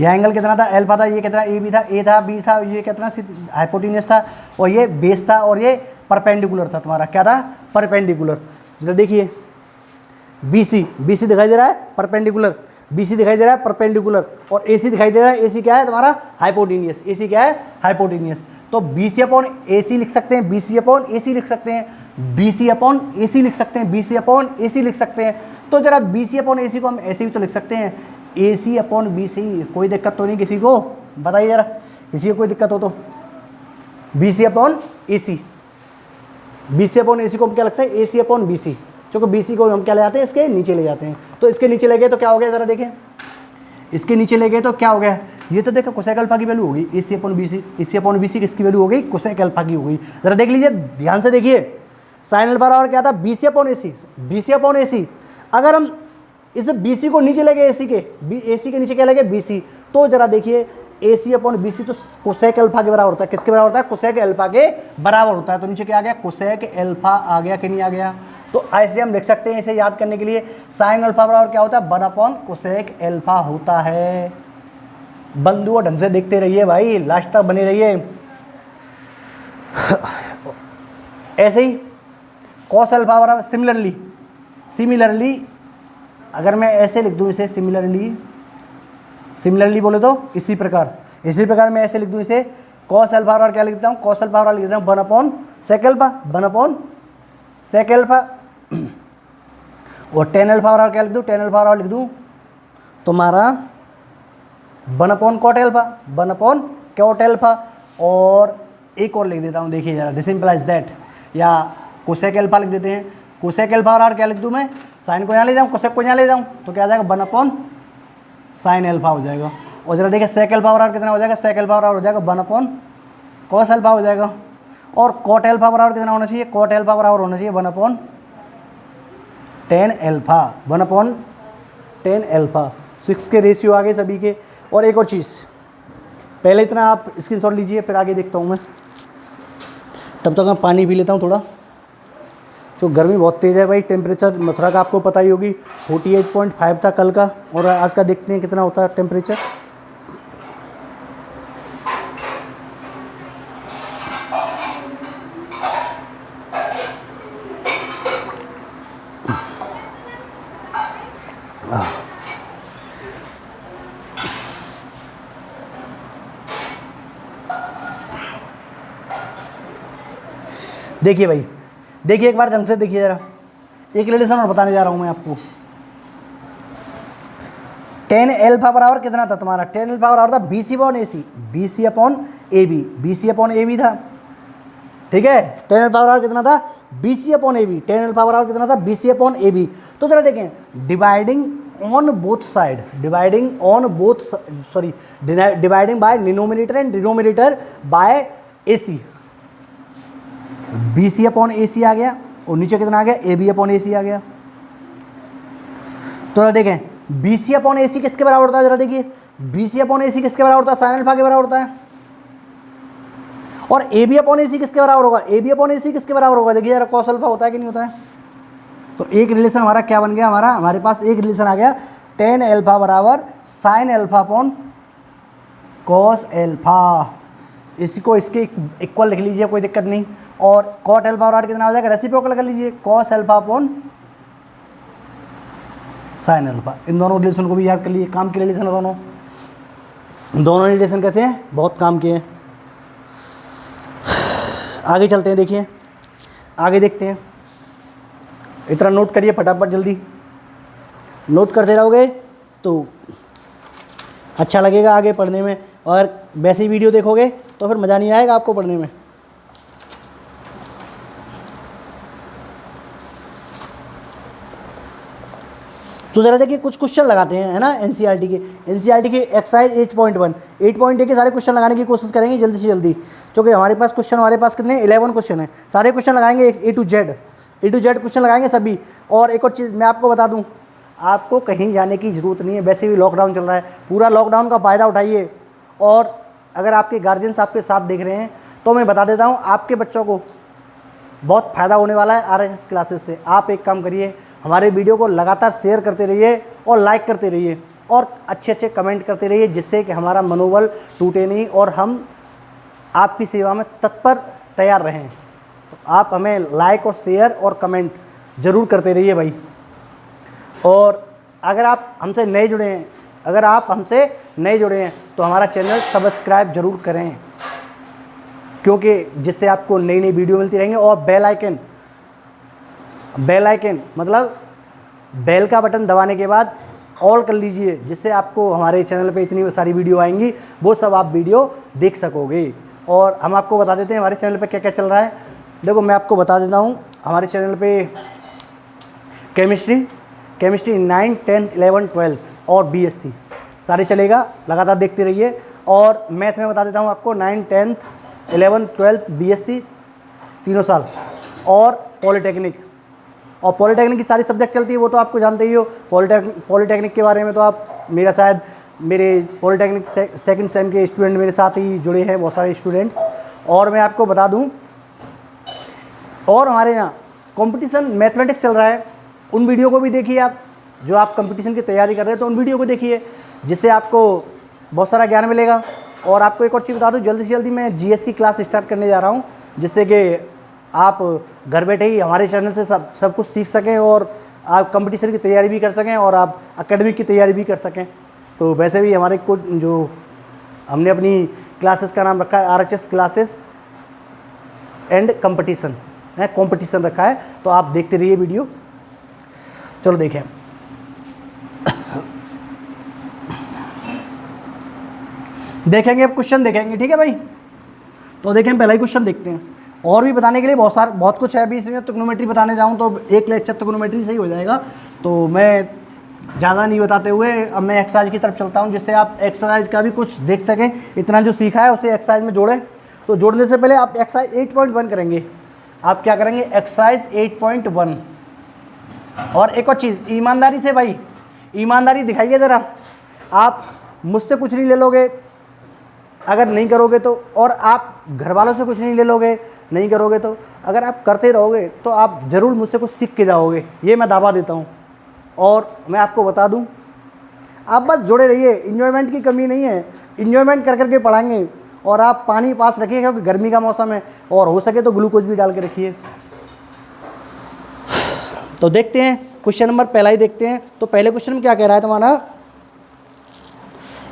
यह एंगल कितना था, अल्फा था, ये कितना, ए बी था, ए था, बी था, ये कितना हाइपोटेनियस था, और ये बेस था, और ये परपेंडिकुलर था तुम्हारा, क्या था, परपेंडिकुलर। जरा देखिए बी सी, बी सी दिखाई दे रहा है परपेंडिकुलर, बी सी दिखाई दे रहा है परपेंडिकुलर, और ए सी दिखाई दे रहा है, ए सी क्या है तुम्हारा, हाइपोटेनियस, ए सी क्या है, हाइपोटेनियस। तो बी सी अपॉन ए सी लिख सकते हैं, बी सी अपॉन ए सी लिख सकते हैं, बी सी अपॉन ए सी लिख सकते हैं, बी सी अपॉन ए सी लिख सकते हैं। तो जरा बी सी अपॉन ए सी को हम ऐसे भी तो लिख सकते हैं, ए सी अपॉन बी सी, कोई दिक्कत तो नहीं किसी को, बताइए जरा, किसी को कोई दिक्कत हो तो। बी सी अपॉन ए सी, बी सी अपॉन ए सी को हम क्या लगता है, ए सी अपॉन बी सी, क्योंकि बी सी को हम क्या ले जाते हैं, इसके नीचे ले जाते हैं। तो इसके नीचे ले गए तो क्या हो गया, जरा देखें, इसके नीचे ले गए तो क्या हो गया, ये तो देखो कोसेक अल्फा की वैल्यू होगी, ए सी अपॉन बी सी, ए सी अपॉन बी सी किसकी वैल्यू हो गई, कोसेक अल्फा की हो गई। जरा देख लीजिए, ध्यान से देखिए, साइन अल्फा बराबर क्या था, बी सी अपॉन ए सी, बी सी अपॉन ए सी। अगर हम इस बी सी को नीचे ले गए, ए सी के, ए सी के नीचे क्या लगे, बी सी, तो जरा देखिए ए सी अपॉन बी सी तो कोसेक अल्फा के बराबर होता है, किसके बराबर होता है, कोसेक अल्फा के बराबर होता है। तो नीचे क्या आ गया, कोसेक अल्फा आ गया कि नहीं आ गया। तो ऐसे हम लिख सकते हैं, इसे याद करने के लिए, साइन अल्फा बराबर क्या होता है, 1 अपॉन कोसेक अल्फा होता है। बंधु और ढंग से देखते रहिए भाई, लास्ट तक बने रहिए। ऐसे ही कॉस अल्फा बराबर, सिमिलरली अगर मैं ऐसे लिख दूं इसे, सिमिलरली बोले तो इसी प्रकार मैं ऐसे लिख दूं इसे, कॉस अल्फा बराबर क्या लिखता हूँ, कॉस अल्फा बराबर लिख देता हूँ 1 upon sec alpha, 1 upon sec alpha, और टेन अल्फा बराबर क्या लिख दूँ, टेन अल्फा बराबर लिख दूँ तुम्हारा 1 upon cot alpha, 1 upon cot alpha. और एक और लिख देता हूँ, देखिए जरा, दिस इम्प्लाइज दैट, या कोसेक अल्फा लिख देते हैं। कोसेक अल्फा बराबर क्या लिख दूँ मैं, साइन को यहाँ ले जाऊँ, कोसेक को यहाँ ले जाऊँ, तो क्या आ जाएगा, 1 अपॉन साइन अल्फा हो जाएगा। और जरा देखिए सेक अल्फा बराबर कितना हो जाएगा, सेक अल्फा बराबर हो जाएगा 1 अपॉन कॉस अल्फा हो जाएगा। और कॉट अल्फा बराबर कितना होना चाहिए, कॉट अल्फा बराबर होना चाहिए 1 upon tan alpha, 1 upon tan alpha. 6 के रेशियो आ गए सभी के। और एक और चीज़, पहले इतना आप स्क्रीनशॉट लीजिए, फिर आगे देखता हूँ मैं, तब तक मैं पानी पी लेता हूँ थोड़ा। तो गर्मी बहुत तेज़ है भाई। टेम्परेचर मथुरा का आपको पता ही होगी 48.5 था कल का, और आज का देखते हैं कितना होता है टेम्परेचर। देखिए भाई, देखिए एक बार ढंग से देखिए ज़रा, एक रिलेशन और बताने जा रहा हूँ मैं आपको। टेन एल्फा बराबर कितना था तुम्हारा, टेन एल्फा बराबर था BC/AC, BC/AB, BC/AB था, ठीक है। टेन एल्फा बराबर कितना था BC/AB, टेन एल्फा बराबर कितना था BC/AB। तो जरा देखें, dividing on both side, dividing on both, sorry dividing by denominator and denominator by AC, BC/AC आ गया, और नीचे कितना आ गया AB/AC आ गया। तो जरा देखें, BC/AC किसके बराबर होता है, जरा देखिए BC/AC किसके बराबर होता है, साइन अल्फा के बराबर होता है। और AB/AC किसके बराबर होगा, AB/AC किसके बराबर होगा, देखिए जरा कॉस अल्फा होता है कि नहीं होता है। तो एक रिलेशन हमारा क्या बन गया, हमारे पास एक रिलेशन आ गया, टेन एल्फा बराबर sine alpha upon cos alpha. इसी को इसके इक्वल लिख लीजिए, कोई दिक्कत नहीं। और कॉट एल्फा बराबर कितना हो जाएगा, रेसिप्रोकल कर लीजिए, cos alpha upon sine alpha. इन दोनों रिलेशन को भी याद कर लीजिए, काम के रिलेशन है दोनों रिलेशन कैसे हैं, बहुत काम के हैं। आगे चलते हैं, देखिए आगे देखते हैं। इतना नोट करिए फटाफट, जल्दी नोट करते रहोगे तो अच्छा लगेगा आगे पढ़ने में, और वैसे ही वीडियो देखोगे तो फिर मज़ा नहीं आएगा आपको पढ़ने में। तो जरा देखिए कुछ क्वेश्चन लगाते हैं, है ना, एनसीईआरटी के एक्सरसाइज 8.1 के सारे क्वेश्चन लगाने की कोशिश करेंगे जल्दी से जल्दी, क्योंकि हमारे पास कितने 11 क्वेश्चन हैं। सारे क्वेश्चन लगाएंगे ए टू जेड क्वेश्चन लगाएंगे सभी। और एक और चीज़ मैं आपको बता दूं, आपको कहीं जाने की ज़रूरत नहीं है, वैसे भी लॉकडाउन चल रहा है, पूरा लॉकडाउन का फ़ायदा उठाइए। और अगर आपके गार्जियंस आपके साथ देख रहे हैं तो मैं बता देता हूँ, आपके बच्चों को बहुत फ़ायदा होने वाला है RSS क्लासेस से। आप एक काम करिए, हमारे वीडियो को लगातार शेयर करते रहिए और लाइक करते रहिए और अच्छे अच्छे कमेंट करते रहिए, जिससे कि हमारा मनोबल टूटे नहीं और हम आपकी सेवा में तत्पर तैयार रहें। तो आप हमें लाइक और शेयर और कमेंट ज़रूर करते रहिए भाई। और अगर आप हमसे नए जुड़े हैं तो हमारा चैनल सब्सक्राइब ज़रूर करें, क्योंकि जिससे आपको नई नई वीडियो मिलती रहेंगे। और बेल आइकन मतलब बेल का बटन दबाने के बाद ऑल कर लीजिए, जिससे आपको हमारे चैनल पे इतनी सारी वीडियो आएंगी, वो सब आप वीडियो देख सकोगे। और हम आपको बता देते हैं हमारे चैनल पे क्या क्या चल रहा है। देखो मैं आपको बता देता हूँ, हमारे चैनल पे केमिस्ट्री 9, 10, 11, 12 और BSc सारे चलेगा, लगातार देखते रहिए। और मैथ में बता देता हूँ आपको 9, 10, 11, 12 BSc तीनों साल, और पॉलिटेक्निक की सारी सब्जेक्ट चलती है, वो तो आपको जानते ही हो। पॉलिटेक्निक के बारे में तो आप मेरे पॉलिटेक्निक सेकंड सेम के स्टूडेंट मेरे साथ ही जुड़े हैं, बहुत सारे स्टूडेंट्स। और मैं आपको बता दूं, और हमारे यहाँ कंपटीशन मैथमेटिक्स चल रहा है, उन वीडियो को भी देखिए आप, जो आप कंपटीशन की तैयारी कर रहे हैं तो उन वीडियो को देखिए, जिससे आपको बहुत सारा ज्ञान मिलेगा। और आपको एक और चीज़ बता दूं, जल्दी से जल्दी मैं GS की क्लास स्टार्ट करने जा रहा हूँ, जिससे कि आप घर बैठे ही हमारे चैनल से सब कुछ सीख सकें, और आप कंपटीशन की तैयारी भी कर सकें, और आप एकेडमिक की तैयारी भी कर सकें। तो वैसे भी हमारे कुछ जो हमने अपनी क्लासेस का नाम रखा है RHS क्लासेस एंड कंपटीशन रखा है, तो आप देखते रहिए वीडियो। चलो देखें, अब क्वेश्चन देखेंगे, ठीक है भाई। तो देखें, पहला ही क्वेश्चन देखते हैं। और भी बताने के लिए बहुत कुछ है अभी, इसमें ट्रिग्नोमेट्री बताने जाऊँ तो एक लेक्चर ट्रिग्नोमेट्री से ही हो जाएगा। तो मैं ज़्यादा नहीं बताते हुए अब मैं एक्सरसाइज की तरफ चलता हूँ, जिससे आप एक्सरसाइज का भी कुछ देख सकें। इतना जो सीखा है उसे एक्सरसाइज में जोड़ें। तो जोड़ने से पहले आप एक्सरसाइज 8.1 करेंगे। आप क्या करेंगे, एक्सरसाइज 8.1। और एक और चीज़, ईमानदारी से भाई, ईमानदारी दिखाइए ज़रा। आप मुझसे कुछ नहीं ले लोगे अगर नहीं करोगे तो, और आप घर वालों से कुछ नहीं ले लोगे नहीं करोगे तो, अगर आप करते रहोगे तो आप ज़रूर मुझसे कुछ सीख के जाओगे, ये मैं दावा देता हूँ। और मैं आपको बता दूँ, आप बस जुड़े रहिए, इन्जॉयमेंट की कमी नहीं है, इन्जॉयमेंट कर करके पढ़ाएंगे। और आप पानी पास रखिए क्योंकि गर्मी का मौसम है, और हो सके तो ग्लूकोज भी डाल के रखिए। तो देखते हैं क्वेश्चन नंबर पहला ही देखते हैं। तो पहले क्वेश्चन में क्या कह रहा है तुम्हारा,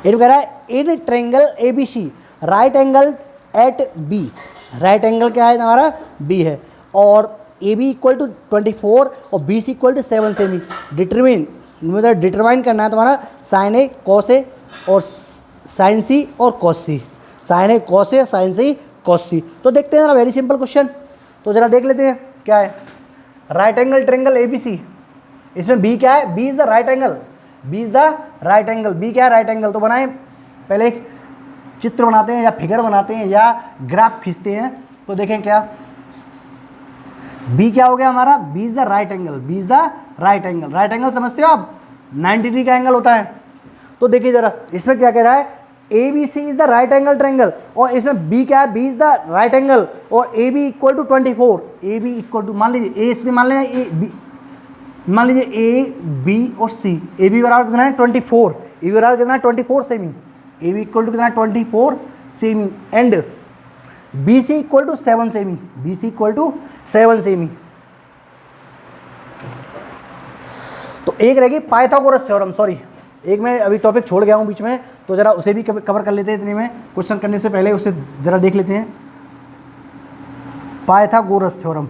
ये कह रहा है in triangle ABC right angle at B, right angle क्या है तुम्हारा बी है, और AB इक्वल टू 24 और BC equal to 7 cm. Determine मतलब डिटरमाइन करना है तुम्हारा साइन ए कॉस ए और साइन सी और cos C, sign A cos A sign C cos सी। तो देखते हैं ना, वेरी सिंपल क्वेश्चन। तो जरा देख लेते हैं क्या है। राइट एंगल ट्रायंगल ABC, इसमें B क्या है, B is the right angle, B is the right angle, B क्या है राइट एंगल। तो बनाएं, पहले एक चित्र बनाते हैं या फिगर बनाते हैं या ग्राफ खींचते हैं। तो देखें क्या B क्या हो गया हमारा, B is the right angle, B is the right angle. Right angle समझते हो आप, 90 डिग्री का एंगल होता है। तो देखिए जरा इसमें क्या कह रहा है, ABC is the right angle triangle, और इसमें B क्या है, B is the right angle, और AB equal to 24, AB equal to मान लीजिए A, इसमें मान लीजिए A B, मान लीजिए A B और C, AB बराबर कितना है 24, AB बराबर कितना है 24 सेमी, AB इक्वल टू कितना है 24 सेमी, एंड BC इक्वल टू 7 सेमी, BC इक्वल टू 7 सेमी। तो एक रहेगी पाइथागोरस थ्योरम, सॉरी एक मैं अभी टॉपिक छोड़ गया हूँ बीच में, तो जरा उसे भी कवर कर लेते हैं। इतने में क्वेश्चन करने से पहले उसे जरा देख लेते हैं। Pythagoras theorem,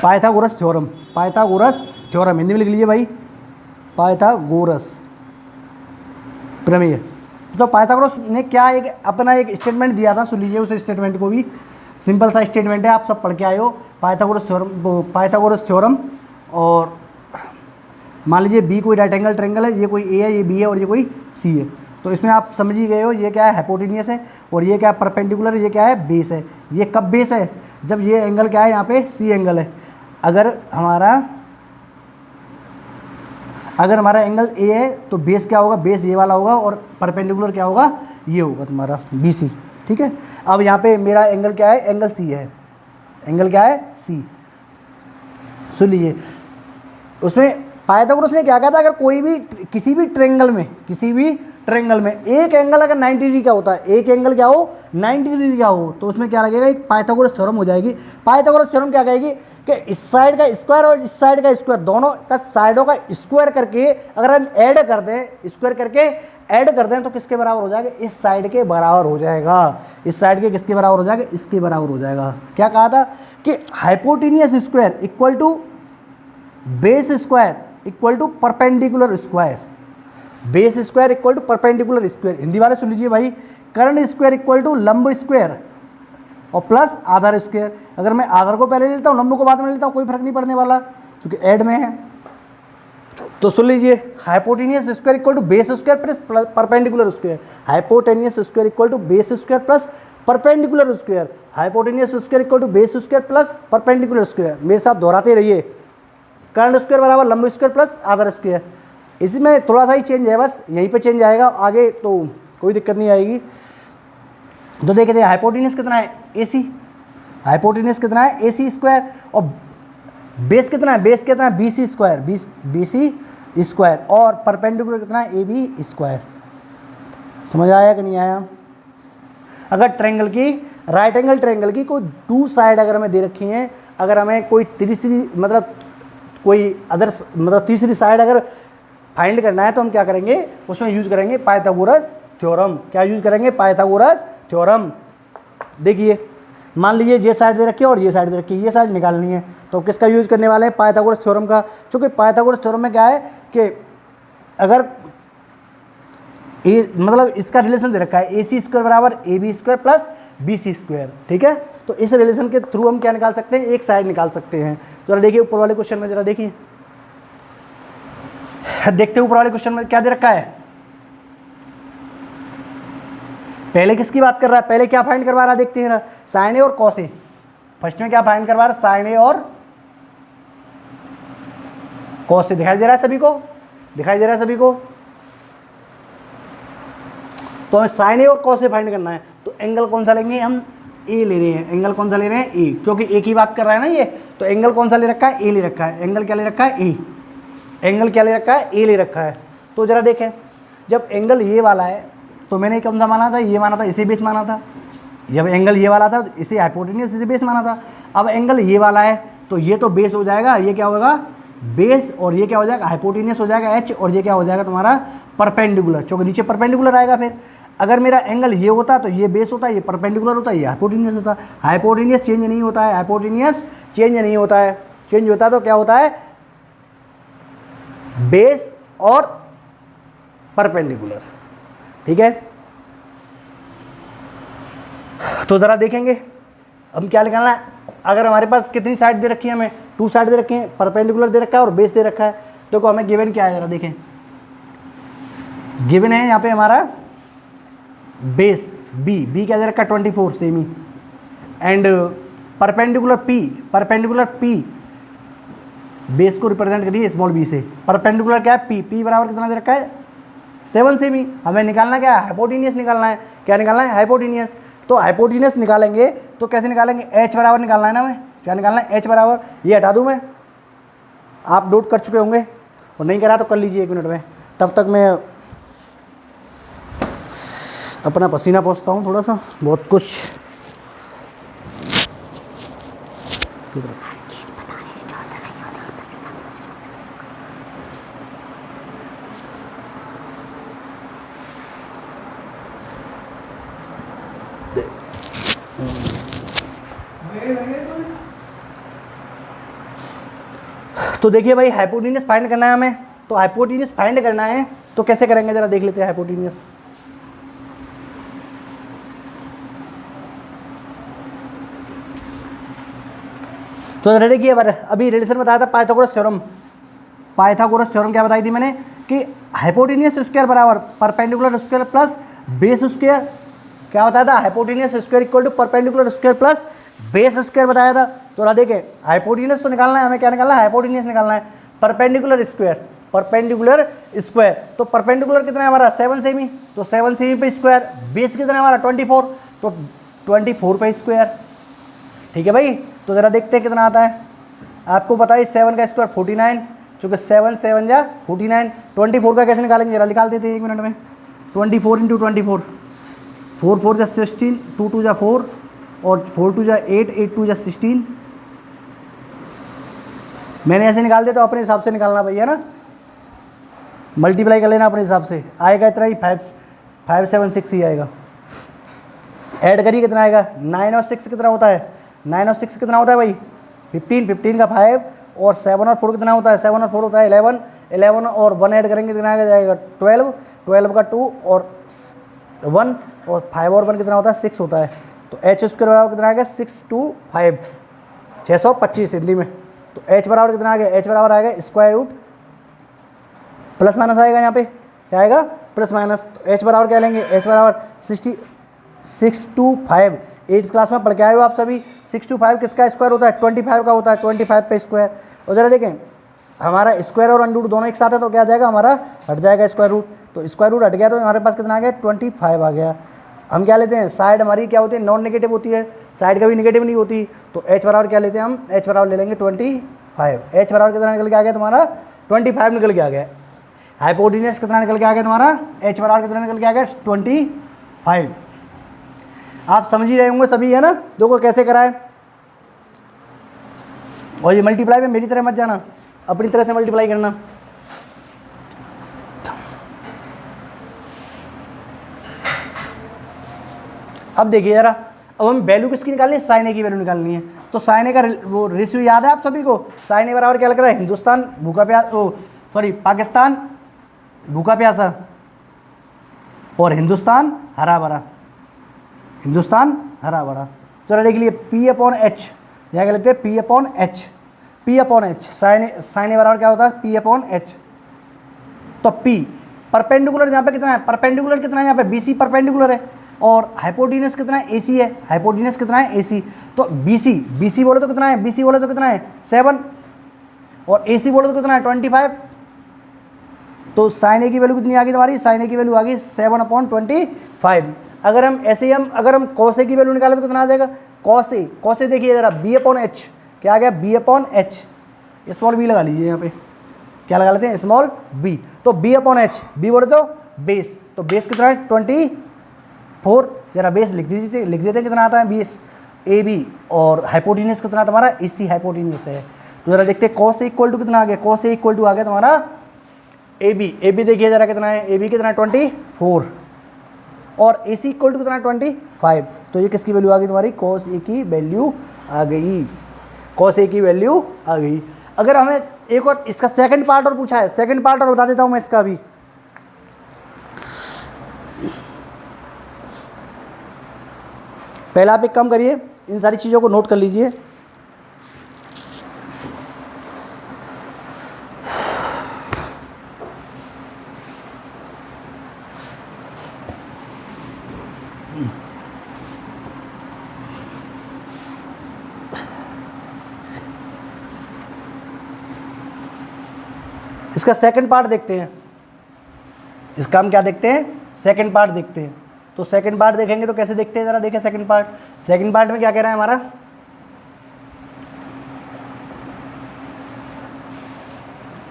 Pythagoras theorem, Pythagoras theorem Hindi में लिख लीजिए भाई, पाइथागोरस प्रमेय। तो पाइथागोरस ने क्या एक अपना एक स्टेटमेंट दिया था, सुन लीजिए उस स्टेटमेंट को भी, सिंपल सा स्टेटमेंट है, आप सब पढ़ के आए हो। पाइथागोरस थ्योरम, पाइथागोरस थ्योरम, और मान लीजिए B कोई राइट एंगल ट्रायंगल है, ये कोई A है, ये B है और ये कोई C है। तो इसमें आप समझ ही गए हो, ये क्या है हाइपोटेनियस है, और ये क्या है परपेंडिकुलर, ये क्या है बेस है। ये कब बेस है, जब ये एंगल क्या है यहाँ पे C एंगल है। अगर हमारा एंगल A है तो बेस क्या होगा, बेस ये वाला होगा, और परपेंडिकुलर क्या होगा, ये होगा तुम्हारा BC, ठीक है। अब यहाँ पे मेरा एंगल क्या है, एंगल C है, एंगल क्या है C। सुन लीजिए, उसमें पाइथागोरस ने क्या कहा था, अगर कोई भी किसी भी ट्रायंगल में एक एंगल अगर 90 डिग्री का होता है, एक एंगल क्या हो 90 डिग्री का हो, तो उसमें क्या लगेगा, एक पाइथागोरस थ्योरम हो जाएगी। पाइथागोरस थ्योरम क्या कहेगी कि इस साइड का स्क्वायर और इस साइड का स्क्वायर, दोनों का साइडों का स्क्वायर करके अगर हम ऐड कर दें, स्क्वायर करके ऐड कर दें, तो किसके बराबर हो जाएगा, इस साइड के बराबर हो जाएगा। इस साइड के किसके बराबर हो जाएगा, इसके बराबर हो जाएगा। क्या कहा था कि hypotenuse square equal to base square equal to perpendicular square, base square equal to perpendicular square. Hindi वाले सुन लीजिए भाई, कर्ण स्क्वायर इक्वल टू लंब स्क्वायर और प्लस आधार स्क्वायर। अगर मैं आधार को पहले लेता हूँ, लंब को बाद में लेता हूँ, कोई फर्क नहीं पड़ने वाला क्योंकि ऐड में है। तो सुन लीजिए, hypotenuse square equal to base square plus perpendicular square, hypotenuse square equal to base square plus perpendicular square, hypotenuse square equal to base square plus perpendicular square. मेरे साथ दोहराते रहिए, कर्ण स्क्वायर बराबर लंब स्क्वायर प्लस आधार स्क्वायर। इसमें थोड़ा सा ही चेंज है, बस यहीं पे चेंज आएगा, आगे तो कोई दिक्कत नहीं आएगी। तो देखते हैं हाइपोटेनियस कितना है AC, हाइपोटेनियस कितना है AC स्क्वायर, और बेस कितना है, बेस कितना है BC स्क्वायर, BC स्क्वायर, और परपेंडिकुलर कितना है AB स्क्वायर। समझ आया कि नहीं आया। अगर ट्रायंगल की राइट एंगल ट्रायंगल की कोई 2 साइड अगर हमें दे रखी हैं, अगर हमें कोई तीसरी मतलब कोई अदर मतलब तीसरी साइड अगर फाइंड करना है, तो हम क्या करेंगे, उसमें यूज करेंगे पाइथागोरस थ्योरम। क्या यूज करेंगे, पाइथागोरस थ्योरम। देखिए मान लीजिए ये साइड दे रखी है और ये साइड दे रखी है, ये साइड निकालनी है, तो किसका यूज करने वाले हैं, पाइथागोरस थ्योरम का। क्योंकि पाइथागोरस थ्योरम में क्या है कि अगर मतलब इसका रिलेशन दे रखा है AC स्क्वायर बराबर AB square plus BC square, ठीक है। तो इस रिलेशन के थ्रू हम क्या निकाल सकते हैं, एक साइड निकाल सकते हैं। जरा देखिए ऊपर वाले क्वेश्चन में, जरा देखिए, देखते ऊपर वाले क्वेश्चन में क्या दे रखा है। पहले किसकी बात कर रहा है, पहले क्या फाइंड करवा रहा है, देखते हैं ना, साइन ए और कॉस ए। फर्स्ट में क्या फाइंड करवा रहा है, साइन ए और कॉस ए। दिखाई दे रहा है सभी को, दिखाई दे रहा है सभी को। तो हमें साइन ए और कॉस ए फाइंड करना है। तो एंगल कौन सा लेंगे हम, ए ले रहे हैं। एंगल कौन सा ले रहे हैं, ए, क्योंकि ए की बात कर रहा है ना ये, तो एंगल कौन सा ले रखा है, ए ले रखा है। एंगल क्या ले रखा है, ए। एंगल क्या ले रखा है, ए ले रखा है। तो जरा देखें, जब एंगल ये वाला है तो मैंने कौन सा माना था, ये माना था, इसे बेस माना था। जब एंगल ये वाला था तो इसे हाइपोटेन्यूस, इसे बेस माना था। अब एंगल ये वाला है तो ये तो बेस हो जाएगा, ये क्या होगा, बेस, और ये क्या हो जाएगा, हाइपोटेन्यूस हो जाएगा एच, और ये क्या हो जाएगा तुम्हारा परपेंडिकुलर, क्योंकि नीचे परपेंडिकुलर आएगा। फिर अगर मेरा एंगल ये होता तो ये बेस होता, ये परपेंडिकुलर होता, ये हाइपोटेन्यूस होता। हाइपोटेन्यूस चेंज नहीं होता है, हाइपोटेन्यूस चेंज नहीं होता है। चेंज होता तो क्या होता है, बेस और परपेंडिकुलर। ठीक है, तो ज़रा देखेंगे हम क्या निकालना है। अगर हमारे पास कितनी साइड दे रखी है, हमें 2 साइड दे रखी है, परपेंडिकुलर दे रखा है और बेस दे रखा है। तो हमें गिवन क्या है, जरा देखें। गिवन है यहाँ पे हमारा बेस बी क्या दे रखा है 24 सेमी, एंड परपेंडिकुलर पी बेस को रिप्रेजेंट करिए स्मॉल बी से। परपेंडिकुलर क्या है, पी बराबर कितना दे रखा है 7 सेमी। हमें निकालना क्या है, हाइपोटेन्यूस निकालना है। क्या निकालना है, हाइपोटेन्यूस। तो हाइपोटेन्यूस निकालेंगे तो कैसे निकालेंगे, एच बराबर निकालना है ना हमें। क्या निकालना है, एच बराबर, ये हटा दूँ मैं, आप नोट कर चुके होंगे, और नहीं करा तो कर लीजिए 1 मिनट में। तब तक मैं अपना पसीना पोंछता हूँ थोड़ा सा, बहुत कुछ। तो देखिए भाई, हाइपोटेन्यूस फाइंड करना है हमें। तो हाइपोटेन्यूस फाइंड करना है तो कैसे करेंगे, जरा देख लेते हैं हाइपोटेन्यूस। तो जरा देखिए, अभी रिलेशन बताया था पाइथागोरस थ्योरम। पाइथागोरस थ्योरम क्या बताई थी मैंने, कि हाइपोटेन्यूस स्क्वायर बराबर perpendicular square plus base square. क्या बताया था, hypotenuse square equal to perpendicular square plus base square बताया था। तो जरा देखें, हाइपोटेन्यूस तो निकालना है हमें, क्या निकालना है, हाइपोटेन्यूस निकालना है। परपेंडिकुलर स्क्वायर तो परपेंडिकुलर कितना है हमारा 7 सेमी, तो 7 सेमी पे स्क्वायर। बेस कितना है हमारा 24, तो 24 पे स्क्वायर। ठीक है भाई, तो ज़रा देखते हैं कितना आता है। आपको बताइए 7 का स्क्वायर 49, चूँकि 7 7 जा 49। 24 का कैसे निकालेंगे, जरा निकाल देते हैं 1 मिनट में। 24 इंटू 24, 4 4 जा 16, 2 2 जा 4, और 4 2 जा 8, 8 2 जा 16। मैंने ऐसे निकाल दिया, तो अपने हिसाब से निकालना भैया ना, मल्टीप्लाई कर लेना अपने हिसाब से। आएगा इतना ही, 576 ही आएगा। ऐड करिए कितना आएगा, 9 और 6 कितना होता है, 9 और 6 कितना होता है भाई 15, 15 का 5, और 7 और 4 कितना होता है, 7 और 4 होता है 11, 11 और 1 ऐड करेंगे कितना आ जाएगा 12, 12 का 2 और 1, और 5 और 1 कितना होता है 6 होता है। तो एच स्क्वायर बराबर कितना आ गया 6 2 5, 625 हिंदी में। तो एच बराबर कितना आ गया, एच बराबर आएगा स्क्वायर रूट, प्लस माइनस आएगा यहाँ पे, क्या आएगा प्लस माइनस। तो एच बराबर क्या लेंगे, एच बराबर 6 2 5। 8th क्लास में पढ़ के आए हो आप सभी। 6 2 5 किसका स्क्वायर होता है, 25 का होता है, 25 पे स्क्वायर। और जरा देखें, हमारा स्क्वायर और अंडर रूट दोनों एक साथ है, तो क्या आ जाएगा हमारा, हट जाएगा स्क्वायर रूट। तो स्क्वायर रूट हट गया, तो हमारे पास कितना आ गया 25 आ गया। हम क्या लेते हैं, साइड हमारी क्या होती है, नॉन नेगेटिव होती है, साइड कभी नेगेटिव नहीं होती। तो एच बराबर क्या लेते हैं हम, एच बराबर ले लेंगे 25। एच बराबर कितना निकल के आ गया तुम्हारा 25 निकल के आ गया। हाइपोटेन्यूस कितना निकल के आ गया तुम्हारा, एच बराबर कितना निकल के आ गया 25। आप समझ ही रहे होंगे सभी, है ना, देखो कैसे कराए। और ये मल्टीप्लाई में मेरी तरह मत जाना, अपनी तरह से मल्टीप्लाई करना। अब देखिए जरा, अब हम वैल्यू किसकी निकालनी है, साइन ए की वैल्यू निकालनी है। तो साइन ए का वो रेशियो याद है आप सभी को, साइन ए बराबर क्या लग रहा है, हिंदुस्तान भूखा प्यासा, पाकिस्तान भूखा प्यासा और हिंदुस्तान हरा भरा, हिंदुस्तान हरा भरा। चलो देख लिए पी अपॉन एच, यहाँ क्या लेते हैं P upon H, P upon H. Sine A बराबर क्या होता है पी अपॉन एच। तो पी परपेंडिकुलर यहाँ पे कितना है, परपेंडिकुलर कितना है यहाँ पे बीसी परपेंडिकुलर है, और हाइपोटेन्यूस कितना है एसी है, हाइपोटेन्यूस कितना है एसी। तो बीसी, बीसी बोले तो कितना है, बीसी बोले तो कितना है 7, और एसी बोले तो कितना है 25। तो साइन ए की वैल्यू कितनी आ गई तुम्हारी, साइन ए की वैल्यू आ गई 7/25। अगर हम ऐसे ही अगर हम cos A की वैल्यू निकालें तो कितना आ जाएगा, cos A देखिए ज़रा b अपॉन एच, क्या आ गया b upon H, small b लगा लीजिए यहाँ पे, क्या लगा लेते हैं स्मॉल b, तो b अपॉन एच, b बोले तो बेस, तो बेस कितना है 24, जरा बेस लिख देते कितना आता है बेस ए बी, और हाइपोटेन्यूस कितना तुम्हारा AC हाइपोटेन्यूस है। तो जरा देखते हैं cos A इक्वल टू कितना आ गया, cos A इक्वल टू आ गया तुम्हारा ए बी देखिए जरा कितना है, ए बी कितना है 24, और AC इक्वल टू कितना 25, तो ये किसकी वैल्यू आ गई तुम्हारी, cos A की वैल्यू आ गई, cos A की वैल्यू आ गई। अगर हमें एक और इसका सेकंड पार्ट और पूछा है, सेकंड पार्ट और बता देता हूं मैं इसका भी। पहला आप एक काम करिए, इन सारी चीज़ों को नोट कर लीजिए। इसका सेकंड पार्ट देखते हैं, इसका हम क्या देखते हैं, सेकंड पार्ट देखते हैं। तो सेकंड पार्ट देखेंगे तो कैसे देखते हैं, जरा देखें सेकंड पार्ट। सेकंड पार्ट में क्या कह रहा है हमारा,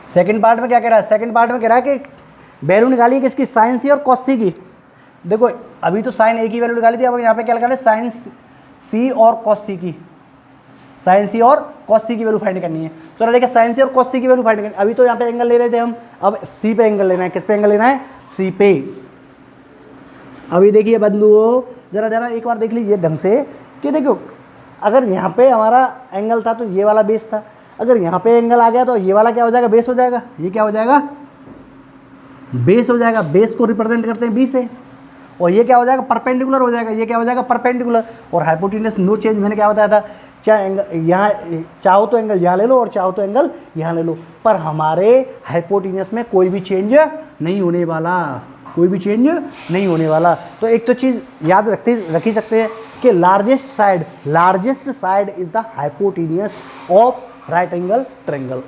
सेकंड पार्ट में क्या कह रहा है, सेकंड पार्ट में कह रहा है कि वैल्यू निकालिए किसकी, साइन सी और कॉस सी की। देखो अभी तो साइन ए की वैल्यू निकाली थी, अब यहाँ पे क्या निकाले, साइन सी और कॉस सी की, साइन सी और कॉस सी की वैल्यू फाइंड करनी है। तो चलो देखिए साइन सी और कॉस सी की वैल्यू फाइंड करनी है। अभी तो यहाँ पे एंगल ले रहे थे हम, अब सी पे एंगल लेना है, किस पे एंगल लेना है, सी पे। अभी देखिए बंधुओं जरा एक बार देख लीजिए ढंग से कि देखो अगर यहाँ पे हमारा एंगल था तो ये वाला बेस था, अगर यहाँ पे एंगल आ गया तो ये वाला क्या हो जाएगा, बेस हो जाएगा, ये क्या हो जाएगा, बेस हो जाएगा। बेस को रिप्रेजेंट करते हैं बी से, और ये क्या हो जाएगा, परपेंडिकुलर हो जाएगा, ये क्या हो जाएगा, परपेंडिकुलर। और हाइपोटेन्यूस नो चेंज, मैंने क्या बताया था, क्या एंगल यहाँ चाहो तो एंगल यहाँ ले लो और चाहो तो एंगल यहाँ ले लो, पर हमारे हाइपोटेन्यूस में कोई भी चेंज नहीं होने वाला, कोई भी चेंज नहीं होने वाला। तो एक तो चीज़ याद रख ही सकते हैं कि largest side is the hypotenuse of right angle triangle.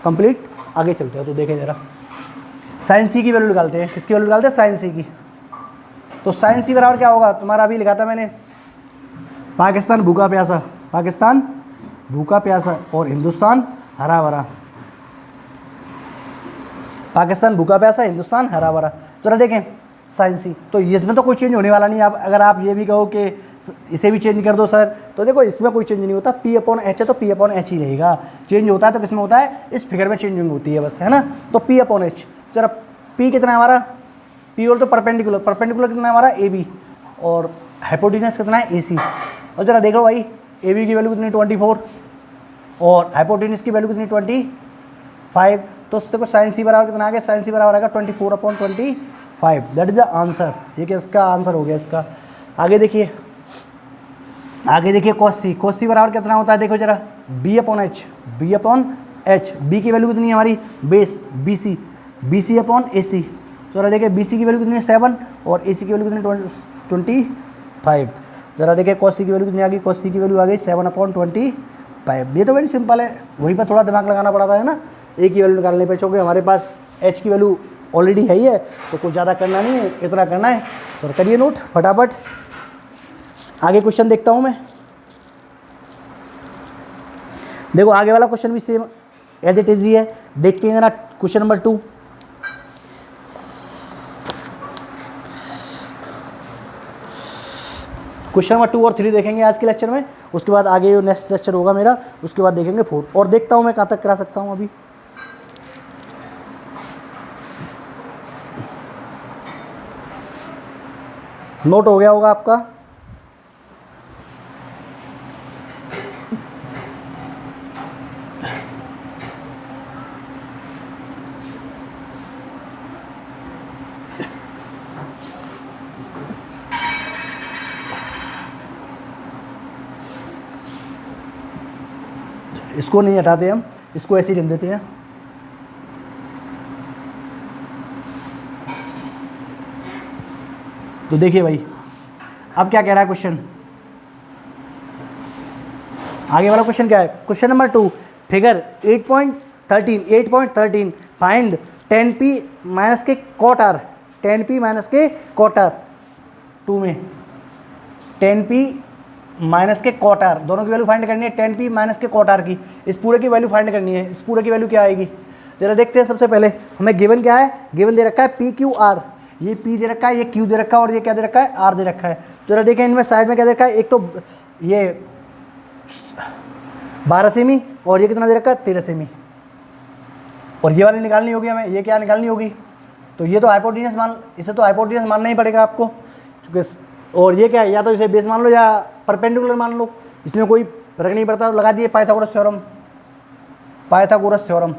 Complete, आगे चलते हैं। तो देखें जरा, साइन सी की वैल्यू निकालते हैं, किसकी वैल्यू निकालते हैं, साइन सी की। तो साइन सी बराबर क्या होगा, तुम्हारा अभी लिखा था मैंने, पाकिस्तान भूखा प्यासा, पाकिस्तान भूखा प्यासा और हिंदुस्तान हरा भरा, पाकिस्तान भूखा प्यासा, हिंदुस्तान हरा भरा। तो देखें साइन सी, तो इसमें तो कोई चेंज होने वाला नहीं। आप अगर आप ये भी कहो कि इसे भी चेंज कर दो सर, तो देखो इसमें कोई चेंज नहीं होता, पी अपॉन एच है तो पी अपॉन एच ही रहेगा। चेंज होता है तो किसमें होता है, इस फिगर में चेंजिंग होती है बस, है ना। तो पी अपॉन एच, जरा पी कितना है हमारा, पी और तो परपेंडिकुलर कितना है हमारा, ए बी, और हाइपोटेन्यूस कितना है, ए सी। और जरा देखो भाई, ए बी की वैल्यू कितनी 24 और हाइपोटेन्यूस की वैल्यू कितनी 25, तो उससे को साइन सी बराबर कितना आ गया, साइन सी बराबर आएगा 24/25, दैट इज द आंसर। ये क्या इसका आंसर हो गया इसका। आगे देखिए कॉस सी बराबर कितना होता है, देखो जरा, बी अपॉन एच, बी की वैल्यू कितनी है हमारी, बेस बी सी अपॉन ए सी। तो जरा देखिए बी सी की वैल्यू कितनी है 7 और ए सी की वैल्यू कितनी 25। जरा देखिए कॉस सी की वैल्यू कितनी आ गई, कॉस सी की वैल्यू आ गई 7/25। ये तो वेरी सिंपल है, वहीं पर थोड़ा दिमाग लगाना पड़ता है ना, ए की वैल्यू निकालने पे, क्योंकि हमारे पास एच की वैल्यू ऑलरेडी है ही है, तो कुछ ज़्यादा करना नहीं है, इतना करना है। तो करिए नोट फटाफट, आगे क्वेश्चन देखता हूँ मैं। देखो आगे वाला क्वेश्चन भी सेम एज इट इज ही है, देखते हैं ना। क्वेश्चन नंबर 2, क्वेश्चन नंबर 2 और 3 देखेंगे आज के लेक्चर में, उसके बाद आगे जो नेक्स्ट लेक्चर होगा मेरा, उसके बाद देखेंगे 4। और देखता हूँ मैं कहाँ तक करा सकता हूँ अभी। नोट हो गया होगा आपका। इसको नहीं हटाते हम, इसको ऐसे ही रख देते हैं। तो देखिए भाई, अब क्या कह रहा है क्वेश्चन, आगे वाला क्वेश्चन क्या है, question number 2, figure 8.13 find 10p minus के क्वार्टर, 10p माइनस के क्वार्टर। 2 में 10p माइनस के कॉट आर, दोनों की वैल्यू फाइंड करनी है। 10p माइनस के कॉट आर की, इस पूरे की वैल्यू फाइंड करनी है। इस पूरे की वैल्यू क्या आएगी जरा देखते हैं। सबसे पहले हमें गिवन क्या है, गिवन दे रखा है पी क्यू आर, ये पी दे रखा है, ये क्यू दे रखा है और ये क्या दे रखा है, आर दे रखा है। जरा देखें इनमें साइड में क्या दे रखा है, एक तो ये 12 सेमी और ये कितना दे रखा है, 13 सेमी, और ये वाली निकालनी होगी हमें, ये क्या निकालनी होगी, तो ये तो हाइपोटेन्यूस मान, इसे तो हाइपोटेन्यूस मानना ही पड़ेगा आपको क्योंकि, और ये क्या है, या तो इसे बेस मान लो या परपेंडिकुलर मान लो, इसमें कोई फर्क नहीं पड़ता। लगा दिए पाइथागोरस थ्योरम, पाइथागोरस थ्योरम।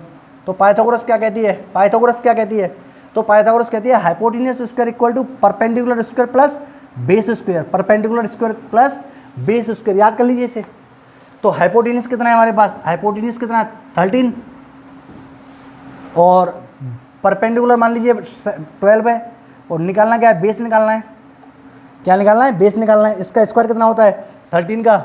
तो पाइथागोरस क्या कहती है, पाइथागोरस क्या कहती है, तो पाइथागोरस कहती है hypotenuse square equal to perpendicular square plus base square, perpendicular square plus base square, याद कर लीजिए इसे। तो हाइपोटेन्यूस कितना है हमारे पास, हाइपोटेन्यूस कितना है 13 और परपेंडिकुलर मान लीजिए 12 है, और निकालना क्या है, बेस निकालना है। क्या निकालना है, बेस निकालना है। इसका स्क्वायर कितना होता है, 13 का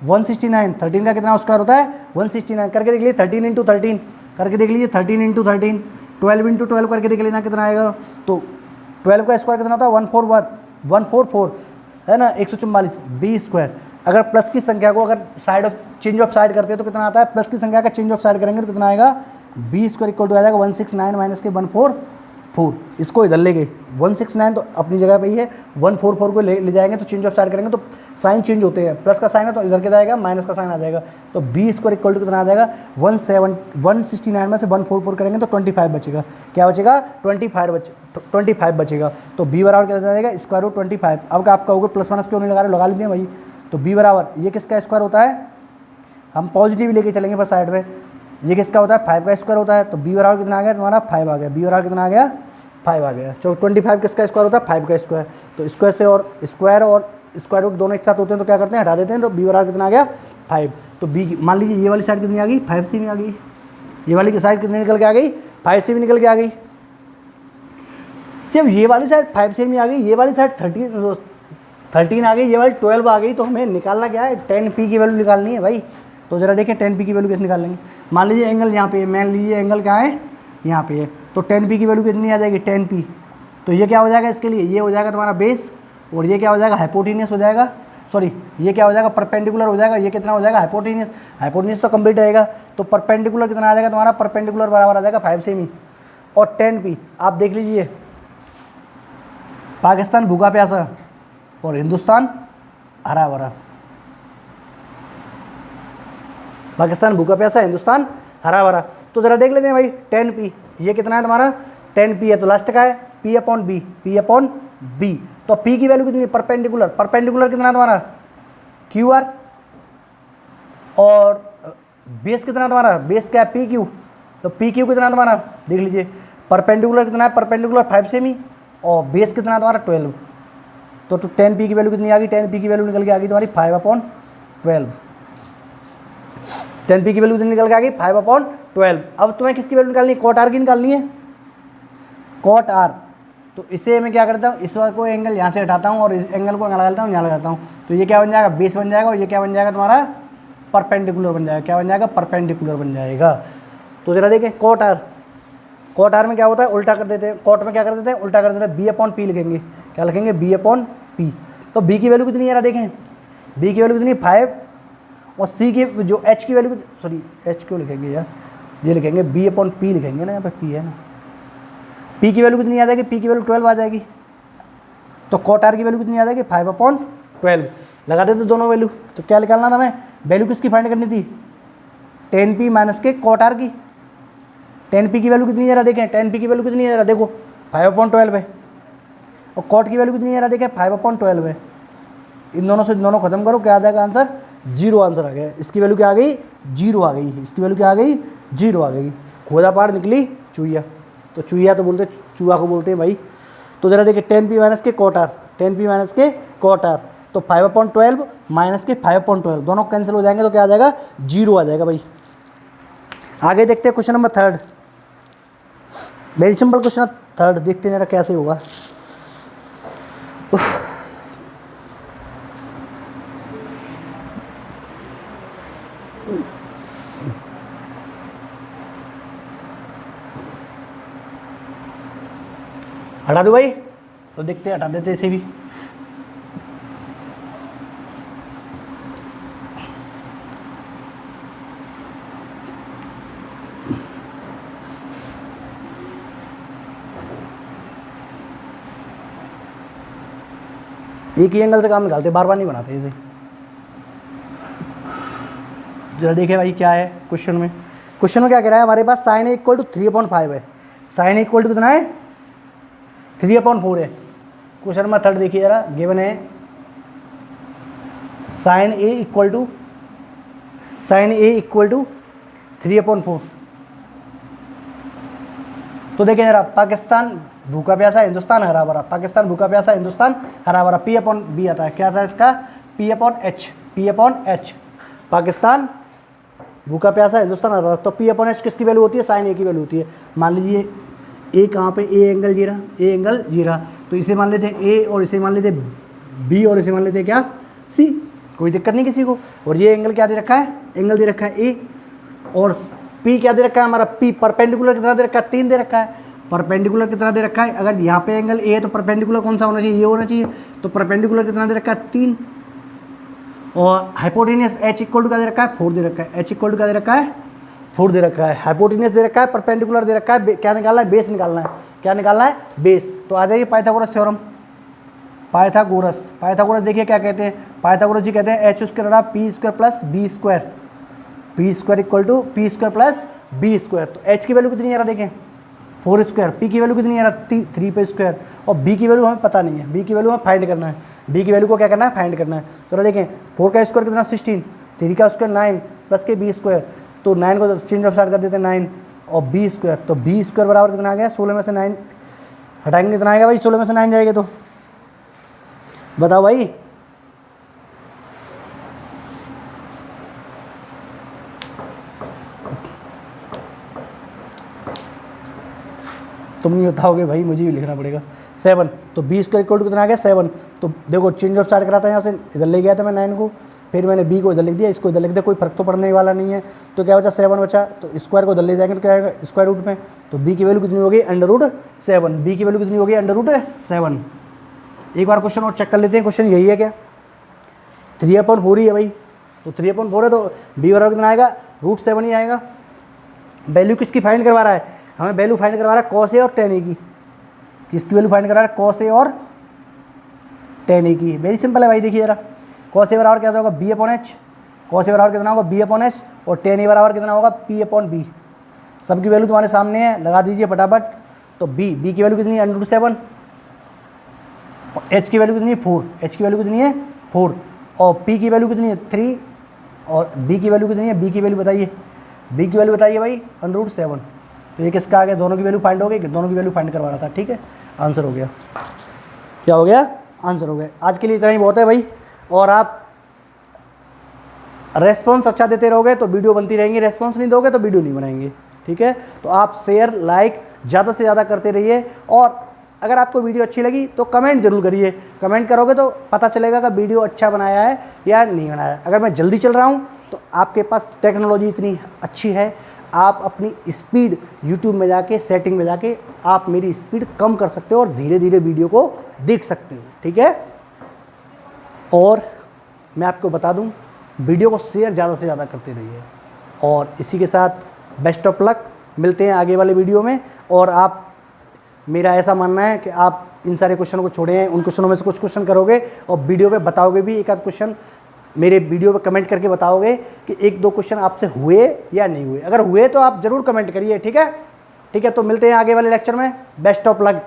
169, 13 का कितना स्क्वायर होता है 169, करके देख लीजिए 13 इंटू 13 करके देख लीजिए, 13 इंटू 13, 12 इंटू 12 करके देख लेना कितना आएगा। तो 12 का स्क्वायर कितना होता है 144 है ना, 144 बी स्क्वायर। अगर प्लस की संख्या को अगर side of change of side करते हैं तो कितना आता है, प्लस की संख्या का चेंज ऑफ साइड करेंगे तो कितना आएगा, बी स्क्वायर इक्वल टू आ जाएगा 169 माइनस के 144। इसको इधर ले गए, 169 तो अपनी जगह पे ही है, 144 को ले जाएंगे तो चेंज ऑफ साइड करेंगे तो साइन चेंज होते हैं, प्लस का साइन है तो इधर के जाएगा, माइनस का साइन आ जाएगा। तो बी स्क्वायर इक्वल टू कितना आ जाएगा 169 में से 144 करेंगे तो 25 बचेगा। क्या बचेगा, 25 बचेगा। तो बी बराबर क्या जाएगा, स्क्वायर रूट 25। अब आप कहोगे प्लस माइनस क्यों नहीं लगा रहे, लगा लीजिए भाई। तो बी बराबर ये किसका स्क्वायर होता है, हम पॉजिटिव लेके चलेंगे बस साइड में, ये किसका होता है 5 का स्क्वायर होता है। तो बी बराबर कितना आ गया तुम्हारा 5 आ गया, बी बराबर कितना आ गया 5 आ गया। 25 किसका स्क्वायर होता है 5 का स्क्वायर। तो स्क्वायर से और स्क्वायर रूट दोनों एक साथ होते हैं तो क्या करते हैं, हटा देते हैं। तो बी बराबर कितना आ गया 5। तो बी मान लीजिए ये वाली साइड कितनी आ गई 5 से भी आ गई, ये वाली की साइड कितनी निकल के आ गई 5 से भी निकल के आ गई। जब ये वाली साइड 5 से भी आ गई, ये वाली साइड 13 आ गई, ये वाली 12 आ गई, तो हमें निकालना क्या है 10p की वैल्यू निकालनी है भाई। तो जरा देखें 10p की वैल्यू कैसे निकाल लेंगे। मान लीजिए एंगल यहाँ पे है, मान लीजिए एंगल क्या है यहाँ पे है, तो 10p की वैल्यू कितनी आ जाएगी 10p। तो ये क्या हो जाएगा इसके लिए, ये हो जाएगा तुम्हारा बेस, और ये क्या हो जाएगा हाइपोटेन्यूस हो जाएगा, सॉरी ये क्या हो जाएगा परपेंडिकुलर हो जाएगा। ये कितना हो जाएगा हाइपोटेन्यूस, हाइपोटेन्यूस तो कंप्लीट रहेगा। तो परपेंडिकुलर कितना आ जाएगा तुम्हारा, परपेंडिकुलर बराबर आ जाएगा 5 सेमी और 10p। आप देख लीजिए पाकिस्तान भूखा प्यासा और हिंदुस्तान हरा भरा, पाकिस्तान भूखा प्यासा, हिंदुस्तान हरा भरा। तो जरा देख लेते हैं भाई 10p, ये कितना है तुम्हारा 10p है, तो लास्ट का है p अपॉन b। तो p की वैल्यू कितनी है परपेंडिकुलर, परपेंडिकुलर कितना है तुम्हारा QR, और बेस कितना है तुम्हारा, बेस क्या है PQ। तो PQ कितना है तुम्हारा देख लीजिए, परपेंडिकुलर कितना है, परपेंडिकुलर 5 सेमी और बेस कितना है तुम्हारा 12। तो 10p की वैल्यू कितनी आ गई, 10p की वैल्यू निकल के आ गई तुम्हारी 5/12। 10p की वैल्यू कितनी निकल के आ गई 5/12। अब तुम्हें किसकी वैल्यू निकालनी है, कॉट आर की निकालनी है, कॉट आर। तो इसे मैं क्या करता हूँ, इस बार को एंगल यहाँ से हटाता हूँ और इस एंगल को लगा लेता हूँ, यहाँ लगाता हूँ। तो ये क्या बन जाएगा बेस बन जाएगा, और ये क्या बन जाएगा तुम्हारा परपेंडिकुलर बन जाएगा। क्या बन जाएगा परपेंडिकुलर बन जाएगा। तो जरा देखें कॉट आर, कॉट आर में क्या होता है उल्टा कर देते हैं, कॉट में क्या कर देते हैं उल्टा कर देते हैं, b/p लिखेंगे। क्या लिखेंगे b/p। तो b की वैल्यू कितनी है, देखें b की वैल्यू कितनी 5, और c की जो h की वैल्यू, सॉरी h क्यों लिखेंगे यार, ये लिखेंगे b/p लिखेंगे ना, यहाँ पे p है ना। p की वैल्यू कितनी आ जाएगी, p की वैल्यू 12 आ जाएगी। तो कॉट आर की वैल्यू कितनी आ जाएगी 5/12। लगा देते दोनों वैल्यू। तो क्या निकालना था हमें, वैल्यू किसकी फाइंड करनी थी 10p माइनस के कॉट आर की। 10p की वैल्यू कितनी है जरा देखें, 10p की वैल्यू कितनी है जरा देखो 5/12 है, और कॉट की वैल्यू कितनी है जरा देखें 5/12 है। इन दोनों से दोनों खत्म करो, क्या आ जाएगा आंसर 0 आंसर आ गया। इसकी वैल्यू क्या आ गई 0 आ गई, इसकी वैल्यू क्या आ गई 0 आ गई। खोदा पार निकली चुईया, तो चुईया तो बोलते चूहा को बोलते हैं भाई। तो जरा देखिए 10p माइनस के कॉट आर, 10p माइनस के कॉट आर, तो 5/12 माइनस के 5/12 दोनों कैंसिल हो जाएंगे, तो क्या आ जाएगा 0 आ जाएगा भाई। आगे देखते हैं question number 3, very simple question 3, देखते हैं जरा कैसे होगा। हटा दो भाई, तो देखते हैं, हटा देते हैं इसे भी। एक ही एंगल से काम निकालते, बार बार नहीं बनाते इसे। जरा देखिए भाई क्या है क्वेश्चन में। क्वेश्चन में क्या कह रहा है हमारे पास, साइन ए इक्वल टू 3/5 है। साइन ए इक्वल टू कितना है, 3/4 है। क्वेश्चन नंबर 3 देखिए जरा, गिवन है साइन ए इक्वल टू 3/4। तो देखें जरा, पाकिस्तान भूखा प्यासा, हिंदुस्तान हरा भरा। पाकिस्तान भूखा प्यासा, हिंदुस्तान हरा भरा। P/B आता है, क्या आता है इसका, P/H। पाकिस्तान भूखा प्यासा, हिंदुस्तान हरा भरा। तो P/H किसकी वैल्यू होती है, साइन ए की वैल्यू होती है। मान लीजिए ए कहाँ पे, ए एंगल जीरा, ए एंगल जीरा, तो इसे मान लेते हैं ए, और इसे मान लेते बी, और इसे मान लेते क्या, सी। कोई दिक्कत नहीं किसी को। और ये एंगल क्या दे रखा है, एंगल दे रखा है ए, और पी क्या दे रखा है हमारा, पी परपेंडिकुलर कितना दे रखा है, 3 दे रखा है। परपेंडिकुलर कितना दे रखा है, अगर यहाँ पे एंगल ए है तो परपेंडिकुलर कौन सा होना चाहिए, ये होना चाहिए। तो परपेंडिकुलर कितना दे रखा है, 3। और हाइपोटेनियस एच इक्वल टू क्या दे रखा है, 4 दे रखा है। एच इक्वल टू क्या दे रखा है, 4 दे रखा है। हाइपोटेनियस दे रखा है, परपेंडिकुलर दे रखा है, क्या निकालना है, बेस निकालना है। क्या निकालना है, बेस। तो आ जाइए पाइथागोरस थ्योरम। पाइथागोरस देखिए क्या कहते हैं, पाइथागोरस जी कहते हैं एच स्क्वायर बराबर P square plus B square. P square equal to P square plus B square. तो एच की वैल्यू कितनी आ रहा देखें, 4 स्क्वायर। पी की वैल्यू कितनी आ रहा, 3 पे स्क्वायर। और बी की वैल्यू हमें पता नहीं है, बी की वैल्यू हमें फाइंड करना है। बी की वैल्यू को क्या करना है, फाइंड करना है। तो देखें 4 का स्क्वायर कितना, 16, 3 का स्क्वायर 9 प्लस के बी स्क्वायर। तो 9 को चेंज ऑफ साइड कर देते हैं 9, और बी स्क्वायर। तो बी स्क्वायर बराबर कितना आ गया, 16 में से 9 हटाएंगे कितना आएगा भाई, 16 में से 9 जाएगा। तो बताओ भाई, तुम नहीं बताओगे भाई, मुझे भी लिखना पड़ेगा। 7, तो बी स्क्वायर इक्वल टू कितना आ गया, 7। तो देखो चेंज ऑफ साइड कराता है, यहाँ से इधर ले गया था मैं 9 को, फिर मैंने बी को इधर लिख दिया, इसको इधर लिख दिया, कोई फर्क तो पड़ने वाला नहीं है। तो क्या बचा, 7 बचा। तो स्क्वायर को इधर ले जाएंगे तो क्या आएगा, स्क्वायर रूट में। तो बी की वैल्यू कितनी होगी, √7। बी की वैल्यू कितनी होगी, √7। एक बार क्वेश्चन और चेक कर लेते हैं। क्वेश्चन यही है क्या, 3/4 ही है भाई। तो 3/4 है, तो बी बराबर कितना आएगा, √7 ही आएगा। वैल्यू किसकी फाइंड करवा रहा है, हमें वैल्यू फाइंड करवा रहा है कॉस ए और टेन ए की। किसकी वैल्यू फाइंड करा रहा है, कॉस ए और टेन ए की। वेरी सिंपल है भाई, देखिए जरा, कॉस ए बराबर क्या होगा, B/H। कॉस ए बराबर कितना होगा, B/H, और टेन ए बराबर कितना होगा, P/B। सबकी वैल्यू तुम्हारे सामने है, लगा दीजिए फटाफट। तो बी की वैल्यू कितनी है, √7। एच की वैल्यू कितनी है, 4। एच की वैल्यू कितनी है, 4। और पी की वैल्यू कितनी है, 3। और बी की वैल्यू कितनी है, बी की वैल्यू बताइए, बी की वैल्यू बताइए भाई, √7। तो ये किसका आ गया, दोनों की वैल्यू फाइंड हो गई, दोनों की वैल्यू फाइंड करवा रहा था। ठीक है, आंसर हो गया। क्या हो गया, आंसर हो गया। आज के लिए इतना ही बहुत है भाई। और आप रेस्पॉन्स अच्छा देते रहोगे तो वीडियो बनती रहेंगी, रेस्पॉन्स नहीं दोगे तो वीडियो नहीं बनाएंगे। ठीक है, तो आप शेयर लाइक ज़्यादा से ज़्यादा करते रहिए। और अगर आपको वीडियो अच्छी लगी तो कमेंट जरूर करिए। कमेंट करोगे तो पता चलेगा कि वीडियो अच्छा बनाया है या नहीं बनाया। अगर मैं जल्दी चल रहा हूँ तो आपके पास टेक्नोलॉजी इतनी अच्छी है, आप अपनी स्पीड यूट्यूब में जाके सेटिंग में जाके आप मेरी स्पीड कम कर सकते हो और धीरे धीरे वीडियो को देख सकते हो। ठीक है, और मैं आपको बता दूं, वीडियो को शेयर ज़्यादा से ज़्यादा करते रहिए। और इसी के साथ बेस्ट ऑफ लक, मिलते हैं आगे वाले वीडियो में। और आप, मेरा ऐसा मानना है कि आप इन सारे क्वेश्चनों को छोड़े हैं, उन क्वेश्चनों में से कुछ क्वेश्चन करोगे और वीडियो पे बताओगे भी। एक आध क्वेश्चन मेरे वीडियो पे कमेंट करके बताओगे कि 1-2 क्वेश्चन आपसे हुए या नहीं हुए। अगर हुए तो आप ज़रूर कमेंट करिए। ठीक है, ठीक है, तो मिलते हैं आगे वाले लेक्चर में। Best of luck.